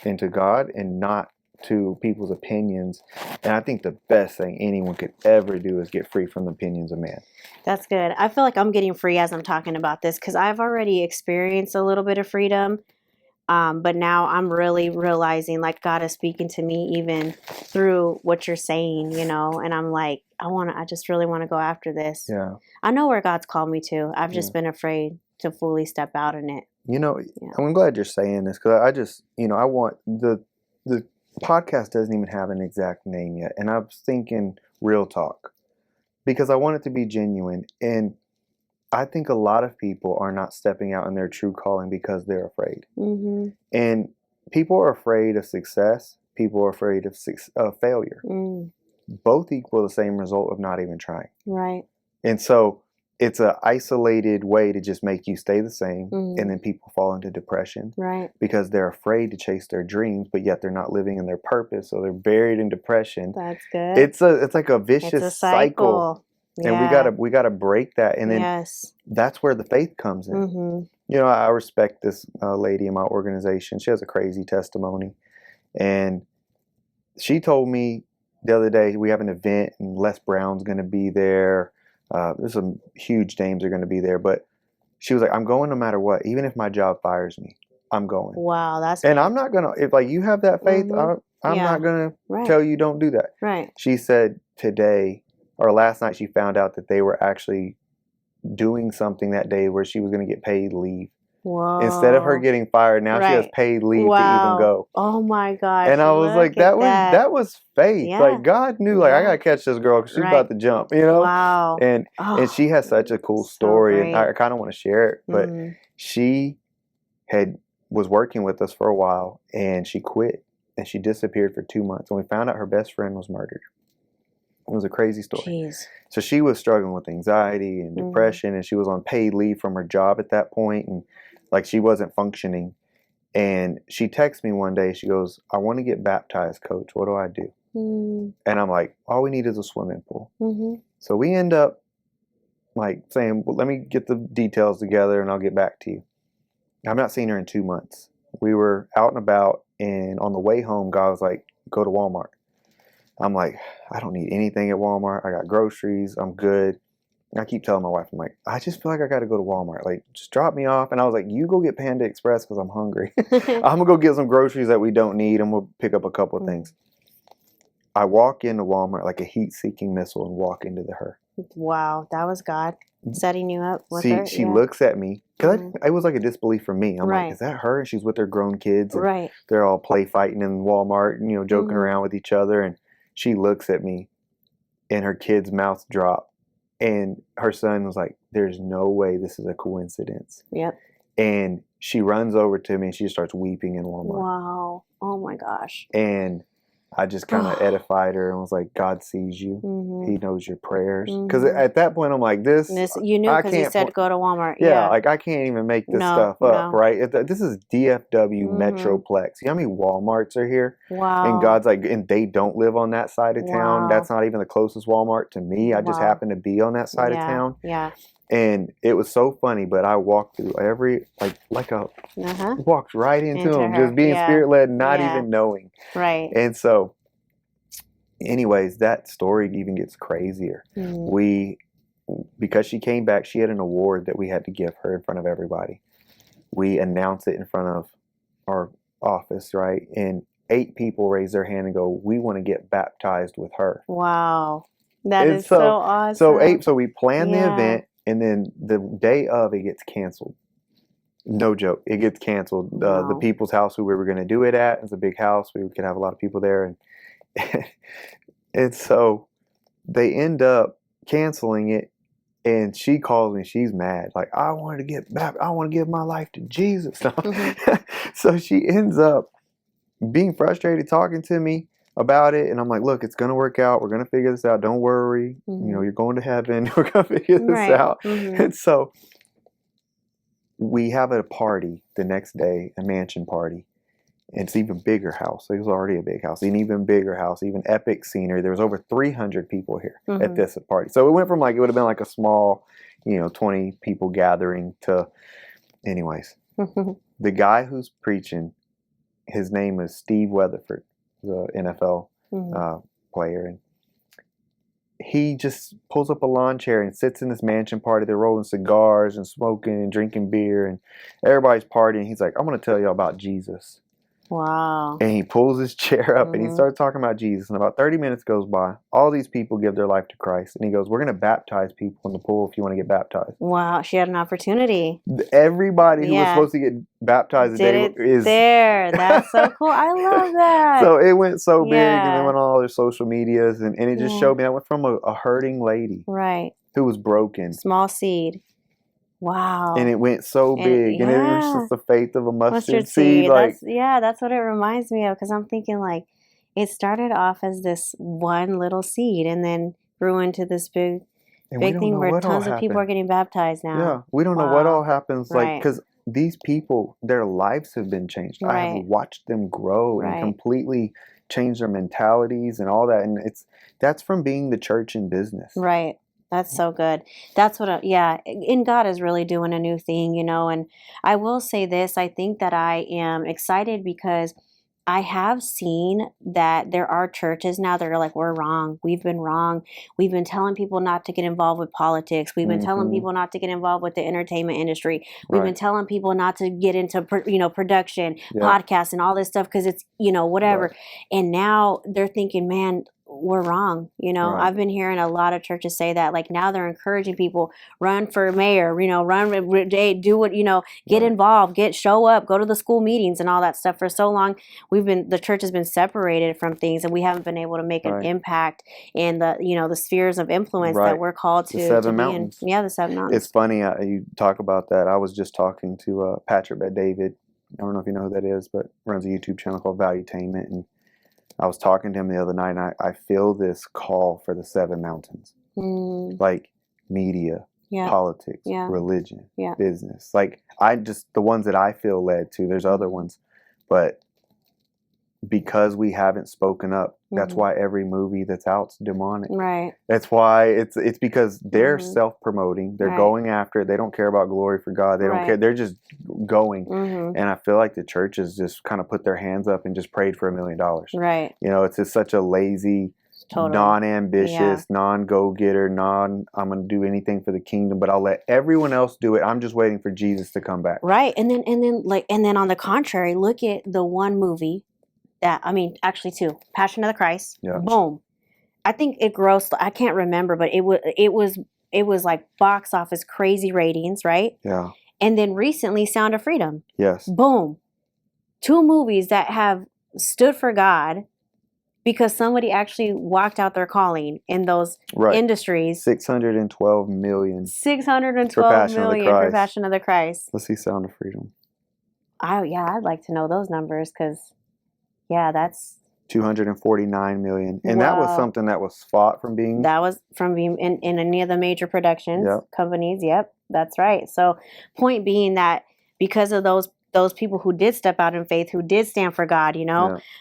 and to God, and not to people's opinions. And I think the best thing anyone could ever do is get free from the opinions of man. That's good. I feel like I'm getting free as I'm talking about this because I've already experienced a little bit of freedom. But now I'm really realizing like God is speaking to me even through what you're saying, and I'm like, I just really want to go after this. Yeah. I know where God's called me to. I've just been afraid to fully step out in it. I'm glad you're saying this because I just, I want the podcast doesn't even have an exact name yet. And I was thinking real talk because I want it to be genuine. And I think a lot of people are not stepping out in their true calling because they're afraid. Mm-hmm. And people are afraid of success. People are afraid of failure. Mm. Both equal the same result of not even trying. Right. And so it's an isolated way to just make you stay the same. Mm. And then people fall into depression. Right. Because they're afraid to chase their dreams, but yet they're not living in their purpose. So they're buried in depression. That's good. It's like a vicious cycle. Yeah. And we gotta break that. And then that's where the faith comes in. Mm-hmm. I respect this lady in my organization. She has a crazy testimony. And she told me the other day, we have an event and Les Brown's going to be there. There's some huge names are going to be there. But she was like, I'm going no matter what. Even if my job fires me, I'm going. Wow, that's And I'm not going to, if like you have that faith, I'm not going to tell you don't do that. Right. She said today or last night she found out that they were actually doing something that day where she was going to get paid leave. Whoa. Instead of her getting fired, now she has paid leave to even go. Oh my gosh. And I was like, that was faith. Yeah. Like God knew, like I gotta catch this girl because she's about to jump, Wow. And she has such a cool story, and I kind of want to share it. But she was working with us for a while, and she quit, and she disappeared for 2 months, and we found out her best friend was murdered. It was a crazy story. Jeez. So she was struggling with anxiety and depression, and she was on paid leave from her job at that point, and like she wasn't functioning. And she texted me one day. She goes, I want to get baptized, Coach. What do I do? And I'm like, all we need is a swimming pool. So we end up like saying, well, let me get the details together and I'll get back to you. I've not seen her in 2 months. We were out and about, and on the way home, God was like, go to Walmart. I'm like, I don't need anything at Walmart. I got groceries. I'm good. And I keep telling my wife, I'm like, I just feel like I got to go to Walmart. Like, just drop me off. And I was like, you go get Panda Express because I'm hungry. I'm going to go get some groceries that we don't need, and we'll pick up a couple of things. I walk into Walmart like a heat-seeking missile and walk into her. Wow, that was God setting you up with her. She looks at me. Because it was like a disbelief for me. I'm like, is that her? And she's with her grown kids. And they're all play fighting in Walmart and, joking around with each other. And she looks at me, and her kids' mouths drop. And her son was like, there's no way this is a coincidence. Yep. And she runs over to me and she starts weeping in Walmart. Wow. Oh my gosh. And I just kind of edified her and was like, God sees you. He knows your prayers. Because at that point, I'm like, this you knew because he said go to Walmart. Yeah, like I can't even make this stuff up, right? This is DFW Metroplex. You know how many Walmarts are here? Wow. And God's like, and they don't live on that side of town. That's not even the closest Walmart to me. I just happen to be on that side of town. Yeah. And it was so funny, but I walked through every, walked right into him, just being spirit-led, not even knowing. Right. And so, anyways, that story even gets crazier. Because she came back, she had an award that we had to give her in front of everybody. We announced it in front of our office, right? And 8 people raised their hand and go, we want to get baptized with her. Wow. That is so awesome. So we planned the event. And then the day of, it gets canceled. No joke. It gets canceled. The people's house who we were going to do it at, it's a big house. We could have a lot of people there. And so they end up canceling it. And she calls me. She's mad. Like, I want to get back. I want to give my life to Jesus. So she ends up being frustrated, talking to me about it, and I'm like, look, it's gonna work out. We're gonna figure this out. Don't worry. You're going to heaven. We're gonna figure this out. And so we have a party the next day, a mansion party. And it's even bigger house. It was already a big house, an even bigger house, even epic scenery. There was over 300 people here at this party. So it went from it would have been like a small, 20 people gathering to, anyways. The guy who's preaching, his name is Steve Weatherford. the NFL Mm-hmm. player, and he just pulls up a lawn chair and sits in this mansion party. They're rolling cigars and smoking and drinking beer, and everybody's partying. He's like, "I'm going to tell you about Jesus." Wow. And he pulls his chair up and he Mm-hmm. starts talking about Jesus. And about 30 minutes goes by. All these people give their life to Christ. And he goes, "We're going to baptize people in the pool if you want to get baptized." Wow, she had an opportunity. Everybody who was Yeah. supposed to get baptized Did today it is there. That's so cool. I love that. So it went so big, and Yeah. then went on all their social medias, and it just Yeah. showed me. I went from a hurting lady Right. who was broken, Small seed. Wow. and it went so big, and it was yeah. just the faith of a mustard Mustard seed. seed. Like, That's what it reminds me of, because I'm thinking like it started off as this one little seed and then grew into this and we big don't thing know where what all tons of people are happened. getting baptized now. Yeah, we don't know what all Wow. happens. Like, Right. because these people, their lives have been changed. I have Right. watched them grow and Right. completely change their mentalities and all that, and that's from being the church in business. Right. That's so good. That's what, yeah, and God is really doing a new thing, and I will say this, I think that I am excited because I have seen that there are churches now that are like, we're wrong. We've been wrong. We've been telling people not to get involved with politics. We've been telling people not to get involved with the entertainment industry. We've been telling people not to get into, production, podcasts, and all this stuff because it's, whatever. Right. And now they're thinking, man, we're wrong. Right. I've been hearing a lot of churches say that. Like now they're encouraging people, run for mayor, run, do what, get involved, show up, go to the school meetings and all that stuff. For so long, the church has been separated from things, and we haven't been able to make an impact in the, the spheres of influence that we're called to. The Seven be Mountains. in. Yeah, the Seven Mountains. It's funny you talk about that. I was just talking to Patrick Bet-David. I don't know if you know who that is, but runs a YouTube channel called Valuetainment, and I was talking to him the other night, and I feel this call for the Seven Mountains, like media, politics, religion, business. Like the ones that I feel led to. There's other ones, but because we haven't spoken up, that's why every movie that's out's demonic. Right. That's why it's because they're self-promoting. They're going after it. They don't care about glory for God. They don't care. They're just going. And I feel like the churches just kind of put their hands up and just prayed for $1 million. Right. It's just such a lazy, non-ambitious, non-go-getter, I'm going to do anything for the kingdom, but I'll let everyone else do it. I'm just waiting for Jesus to come back. Right. And then on the contrary, look at the one movie actually two, Passion of the Christ. Yeah. Boom. I think it grossed, I can't remember, but it was like box office crazy ratings, right? Yeah. And then recently Sound of Freedom. Yes. Boom. Two movies that have stood for God because somebody actually walked out their calling in those industries. 612 million. 612 million for Passion of the Christ. Let's see Sound of Freedom. I'd like to know those numbers because that's 249 million. And that was something that was fought from being... That was from being in any of the major productions companies. Yep, that's right. So point being that because of those people who did step out in faith, who did stand for God,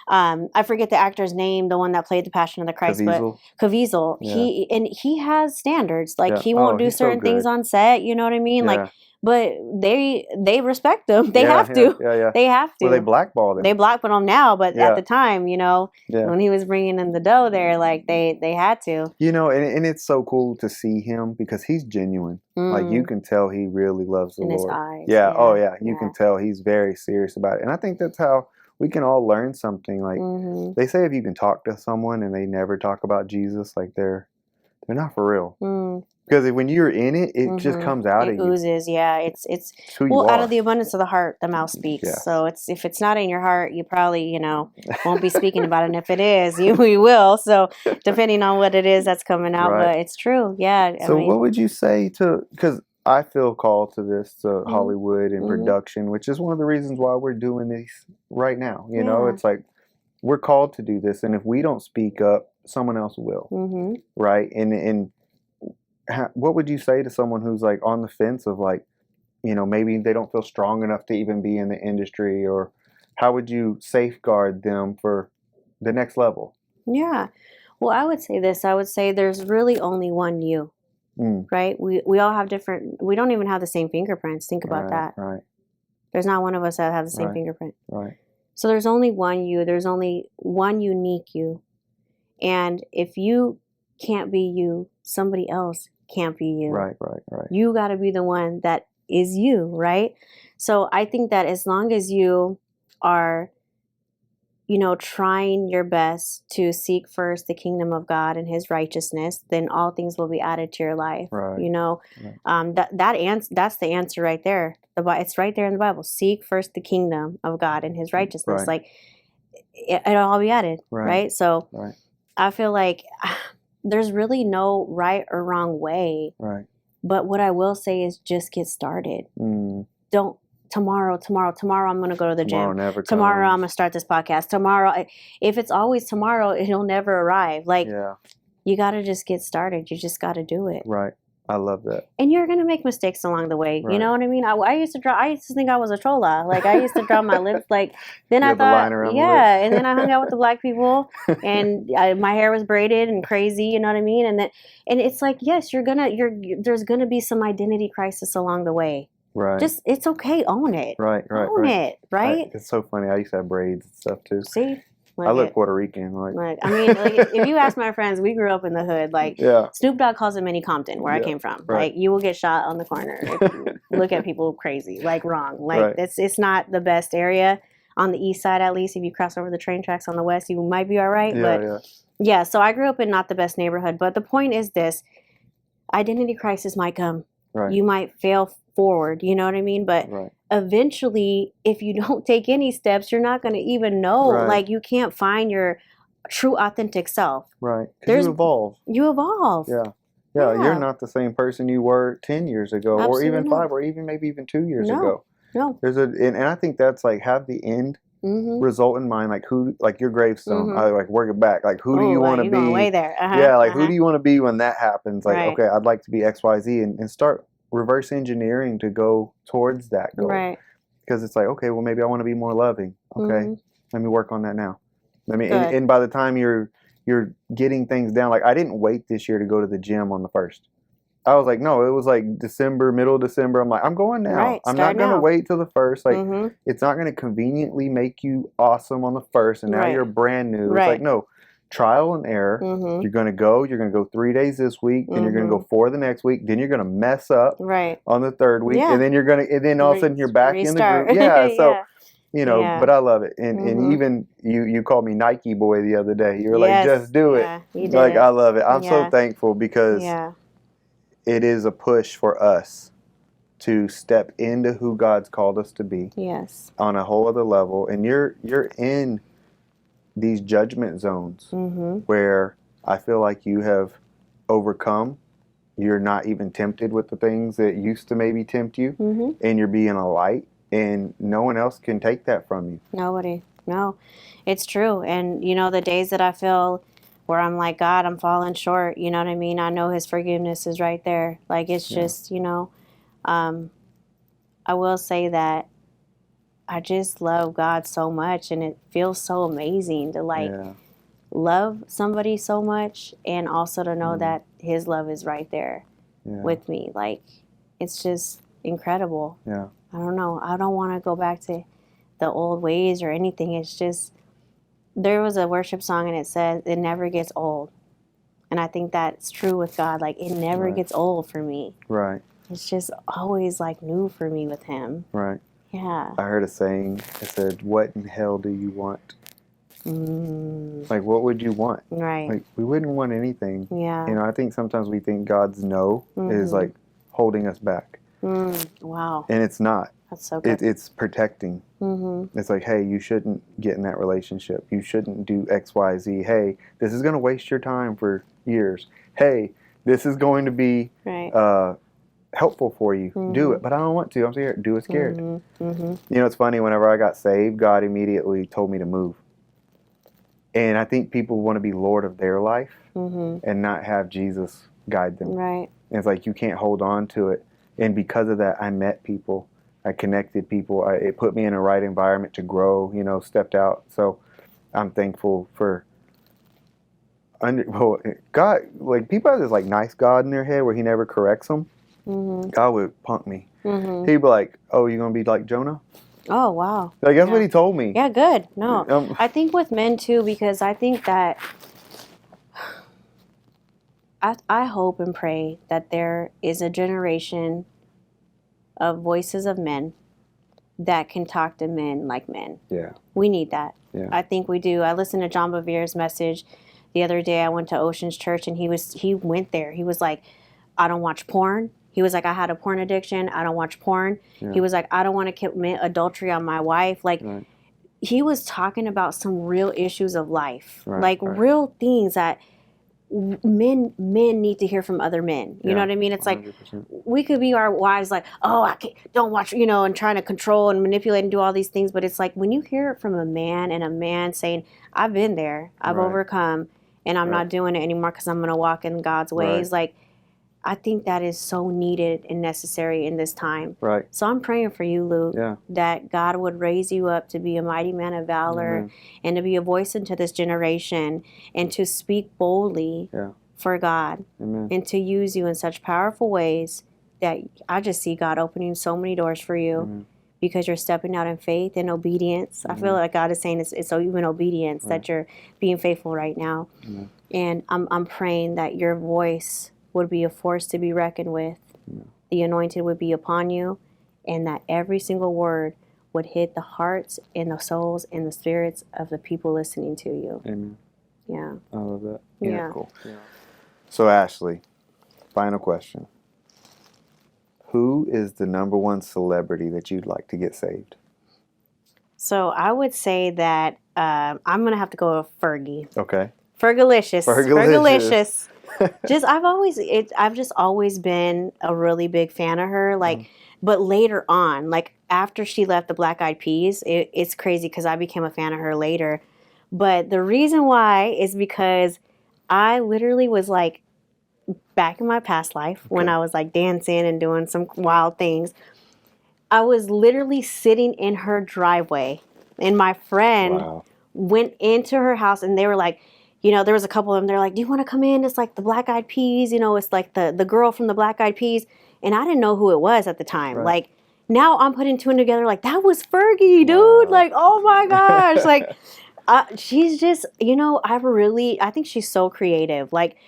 I forget the actor's name, the one that played the Passion of the Christ, Caviezel. but Caviezel, he has standards. Like he won't do certain things on set, you know what I mean? Yeah. Like, but they respect him. They have to. Yeah. They have to. Well, they blackballed him. They blackballed him now, but at the time, when he was bringing in the dough there, like they had to. And it's so cool to see him because he's genuine. Like you can tell he really loves the in Lord. His eyes. Yeah. Oh yeah. You can tell he's very serious about it. And I think that's how we can all learn something. Like they say, if you can talk to someone and they never talk about Jesus, like they're not for real. Because when you're in it, it just comes out of you. It oozes, yeah. It's who you are. Out of the abundance of the heart, the mouth speaks. Yeah. So if it's not in your heart, you probably, won't be speaking about it. And if it is, we will. So depending on what it is that's coming out, but it's true. Yeah. So what would you say because I feel called to this, to Hollywood and production, which is one of the reasons why we're doing this right now. It's like we're called to do this. And if we don't speak up, someone else will. Right. And what would you say to someone who's like on the fence of like, maybe they don't feel strong enough to even be in the industry, or how would you safeguard them for the next level? Yeah. Well, I would say this. I would say there's really only one you, right? We all have we don't even have the same fingerprints. Think about that. Right. There's not one of us that have the same fingerprint. Right. So there's only one you. There's only one unique you. And if you can't be you, somebody else can't be you. Right. You got to be the one that is you, right? So I think that as long as you are, trying your best to seek first the kingdom of God and his righteousness, then all things will be added to your life. Right. That's the answer right there. It's right there in the Bible. Seek first the kingdom of God and his righteousness. Right. Like it'll all be added. Right. So I feel like there's really no right or wrong way. Right. But what I will say is just get started. Don't tomorrow I'm going to go to the gym. Tomorrow I'm going to start this podcast. Tomorrow, if it's always tomorrow, it'll never arrive. Like you got to just get started. You just got to do it. Right. I love that. And you're going to make mistakes along the way. Right. You know what I mean? I used to think I was a trolla. Like I used to draw my lips. Like then I thought, and then I hung out with the black people and my hair was braided and crazy. You know what I mean? And it's like, yes, there's going to be some identity crisis along the way. Right. Just, it's okay. Own it. Right. Own it. Right. It's so funny. I used to have braids and stuff too. See? I look Puerto Rican. If you ask my friends, we grew up in the hood. Like Snoop Dogg calls it Mini Compton, where I came from. Right. Like you will get shot on the corner if you look at people crazy, like wrong. Like it's not the best area on the east side. At least if you cross over the train tracks on the west, you might be all right. So I grew up in not the best neighborhood. But the point is this: identity crisis might come. Right. You might fail forward. You know what I mean? But eventually, if you don't take any steps, you're not going to even know. Right. Like you can't find your true authentic self. Right. Because you evolve. You evolve. Yeah. You're not the same person you were 10 years ago. Absolutely or even 5 or even maybe even 2 years ago. No. And I think that's like have the end result in mind, like who, like your gravestone. I like work it back. Like who do you want to be? Going way there. Who do you want to be when that happens? Like okay, I'd like to be XYZ and start reverse engineering to go towards that goal. Right. Because it's like, okay, well maybe I want to be more loving. Okay. Let me work on that now. And by the time you're getting things down, like I didn't wait this year to go to the gym on the 1st. I was like, no, it was like middle of December. I'm like, I'm going now. Right, I'm not going to wait till the 1st. Like it's not going to conveniently make you awesome on the 1st and now you're brand new. It's like, no, trial and error. You're going to go 3 days this week, then you're going to go 4 the next week, then you're going to mess up on the 3rd week, and then all of a sudden you're back restart. In the group. So but I love it. And even you called me Nike boy the other day. You were like, just do it. You did. Like I love it. I'm so thankful because it is a push for us to step into who God's called us to be. Yes. On a whole other level. And you're in these judgment zones where I feel like you have overcome. You're not even tempted with the things that used to maybe tempt you, and you're being a light, and no one else can take that from you. Nobody. No, it's true. And the days that I feel where I'm like, God, I'm falling short, you know what I mean? I know his forgiveness is right there. Like it's just, I will say that I just love God so much, and it feels so amazing to love somebody so much, and also to know that his love is right there with me. Like it's just incredible. Yeah. I don't know. I don't want to go back to the old ways or anything. It's just there was a worship song and it says it never gets old, and I think that's true with God. Like it never gets old for me. Right. It's just always like new for me with him. Right. Yeah. I heard a saying. It said, "What in hell do you want?" Like, what would you want? Right. Like, we wouldn't want anything. Yeah. I think sometimes we think God's no is like holding us back. Wow. And it's not. That's so good. It's protecting. It's like, hey, you shouldn't get in that relationship. You shouldn't do X, Y, Z. Hey, this is going to waste your time for years. Hey, this is going to be helpful for you. Do it. But I don't want to. I'm scared. Do it scared. It's funny. Whenever I got saved, God immediately told me to move. And I think people want to be Lord of their life and not have Jesus guide them. Right. And it's like you can't hold on to it. And because of that, I met people. I connected people. It put me in a right environment to grow, stepped out. So I'm thankful for God. Like people have this like nice God in their head where he never corrects them. God would punk me. He'd be like, oh, you're going to be like Jonah? Oh, wow. Like, that's what he told me. Yeah, good. No, I think with men too, because I think that I hope and pray that there is a generation of voices of men that can talk to men like men. Yeah. We need that. Yeah. I think we do. I listened to John Bevere's message the other day. I went to Ocean's Church and he went there. He was like, I don't watch porn. He was like, I had a porn addiction. I don't watch porn. Yeah. He was like, I don't want to commit adultery on my wife. Like, right. He was talking about some real issues of life, right, like right. real things that men need to hear from other men. You know what I mean? It's 100%. Like we could be our wives like, oh, I can't, don't watch, and trying to control and manipulate and do all these things. But it's like when you hear it from a man and a man saying, I've been there, I've right. overcome, and I'm right. not doing it anymore because I'm going to walk in God's ways. Right. Like, I think that is so needed and necessary in this time. Right. So I'm praying for you, Luke, that God would raise you up to be a mighty man of valor and to be a voice into this generation and to speak boldly for God and to use you in such powerful ways that I just see God opening so many doors for you because you're stepping out in faith and obedience. I feel like God is saying it's even obedience that you're being faithful right now. And I'm praying that your voice would be a force to be reckoned with. The anointing would be upon you, and that every single word would hit the hearts and the souls and the spirits of the people listening to you. Amen. Yeah. I love that. Yeah. Cool. Yeah. So, Ashley, final question. Who is the number one celebrity that you'd like to get saved? So, I would say that I'm going to have to go with Fergie. Okay. Fergalicious. Fergalicious. I've just always been a really big fan of her. Like, but later on, like after she left the Black Eyed Peas, it's crazy because I became a fan of her later. But the reason why is because I literally was like back in my past life when I was like dancing and doing some wild things. I was literally sitting in her driveway, and my friend went into her house, and they were like, there was a couple of them. They're like, do you want to come in? It's like the Black Eyed Peas. It's like the girl from the Black Eyed Peas. And I didn't know who it was at the time. Right. Like, now I'm putting two and together. Like, that was Fergie, dude. Wow. Like, oh, my gosh. Like, she's just, I think she's so creative. Like,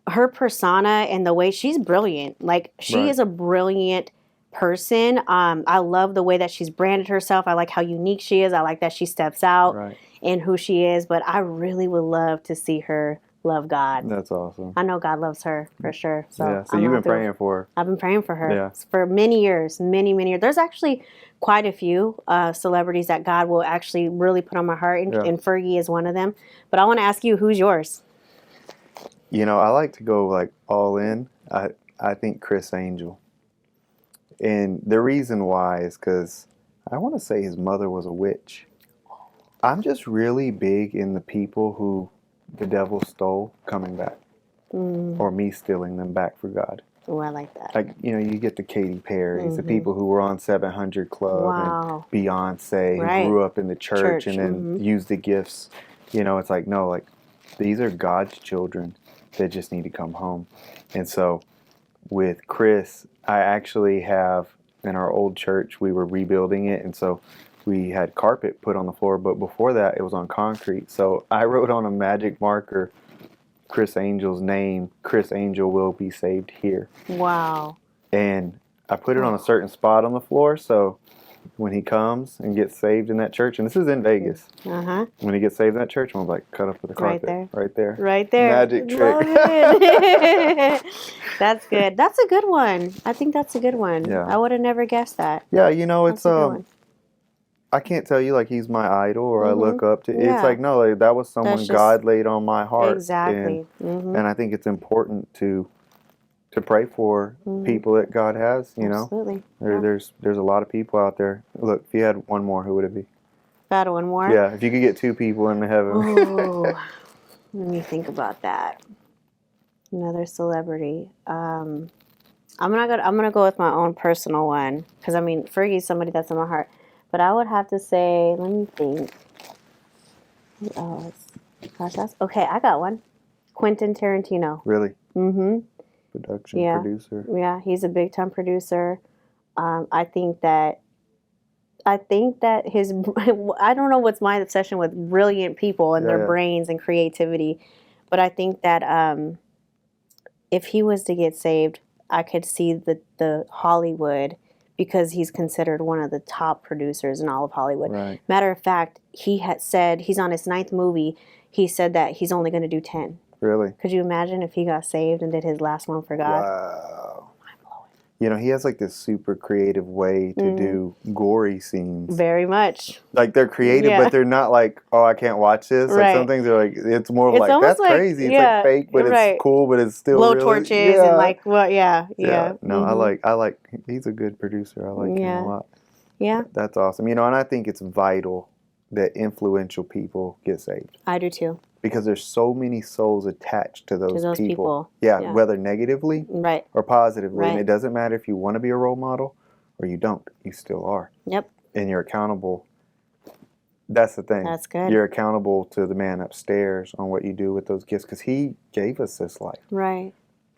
her persona and the way she's brilliant. Like, she is a brilliant person. I love the way that she's branded herself. I like how unique she is. I like that she steps out in who she is. But I really would love to see her love God. That's awesome. I know God loves her for sure. So you've been praying for her. I've been praying for her for many years, many years. There's actually quite a few celebrities that God will actually really put on my heart, and Fergie is one of them. But I want to ask you, who's yours? I like to go like all in. I think Criss Angel. And the reason why is because I want to say his mother was a witch. I'm just really big in the people who the devil stole coming back. Or me stealing them back for God. Oh, I like that. Like, you get the Katy Perry's, the people who were on 700 Club and Beyonce, who grew up in the church and then used the gifts. It's like, no, like, these are God's children that just need to come home. And so with Criss, I actually have, in our old church, we were rebuilding it, and so we had carpet put on the floor, but before that, it was on concrete. So I wrote on a magic marker Criss Angel's name, Criss Angel will be saved here. Wow. And I put it on a certain spot on the floor, so when he comes and gets saved in that church, and this is in Vegas, when he gets saved in that church, I'm like, cut up with the carpet. Right there. Magic trick. Love it. That's good. That's a good one. I think that's a good one. Yeah. I would have never guessed that. Yeah, it's I can't tell you like he's my idol or I look up to. It's like, no, like, that was someone God laid on my heart. Exactly. And I think it's important to pray for people that God has, Absolutely. There's a lot of people out there. Look, if you had one more, who would it be? Got one more? Yeah, if you could get two people into heaven. Oh, let me think about that. Another celebrity. I'm gonna go with my own personal one because Fergie's somebody that's in my heart. But I would have to say, let me think. Oh, okay. I got one. Quentin Tarantino. Really? Mm-hmm. Producer. Yeah, he's a big time producer. I think that I think that I don't know what's my obsession with brilliant people and their brains and creativity, but I think that if he was to get saved, I could see the Hollywood, because he's considered one of the top producers in all of Hollywood. Right. Matter of fact, he had said he's on his 9th movie. He said that he's only going to do 10. Really? Could you imagine if he got saved and did his last one for God? Wow. You know, he has like this super creative way to do gory scenes. Very much. Like they're creative, but they're not like, oh, I can't watch this. Like some things are like, it's more of it's like, that's like, crazy. It's like fake, but it's cool, but it's still blow really, torches and like, well, yeah. No, I like, he's a good producer. I like him a lot. Yeah. That's awesome. You know, and I think it's vital that influential people get saved. I do too. Because there's so many souls attached to those people. Yeah, whether negatively or positively. And it doesn't matter if you want to be a role model or you don't. You still are. Yep. And you're accountable. That's the thing. That's good. You're accountable to the man upstairs on what you do with those gifts, because he gave us this life. Right.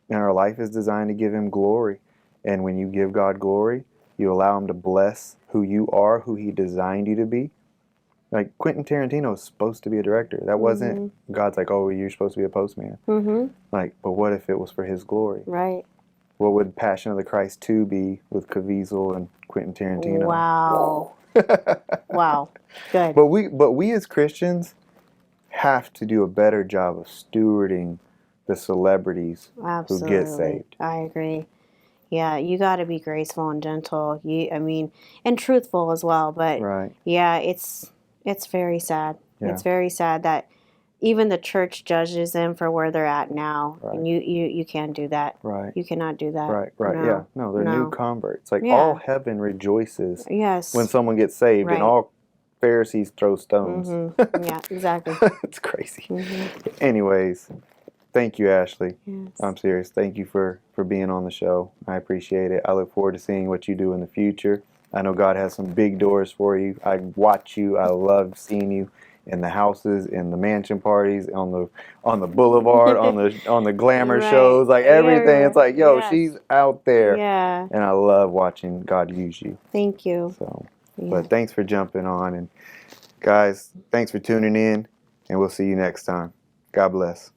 And our life is designed to give him glory. And when you give God glory, you allow him to bless who you are, who he designed you to be. Like Quentin Tarantino is supposed to be a director. That wasn't God's like, oh, you're supposed to be a postman. Like, but what if it was for his glory? Right. What would Passion of the Christ 2 be with Caviezel and Quentin Tarantino? Wow. Wow. Good. But we as Christians have to do a better job of stewarding the celebrities who get saved. I agree. Yeah, you got to be graceful and gentle. And truthful as well. But yeah, it's very sad. Yeah. It's very sad that even the church judges them for where they're at now. Right. And you can't do that. Right. You cannot do that. Right. No. Yeah. No, they're new converts. Like all heaven rejoices when someone gets saved, and all Pharisees throw stones. Yeah, exactly. It's crazy. Anyways, thank you, Ashley. Yes. I'm serious. Thank you for being on the show. I appreciate it. I look forward to seeing what you do in the future. I know God has some big doors for you. I watch you. I love seeing you in the houses, in the mansion parties, on the boulevard, on the glamour shows, like everything. It's like, yo, she's out there. Yeah. And I love watching God use you. Thank you. So, but thanks for jumping on, and guys, thanks for tuning in, and we'll see you next time. God bless.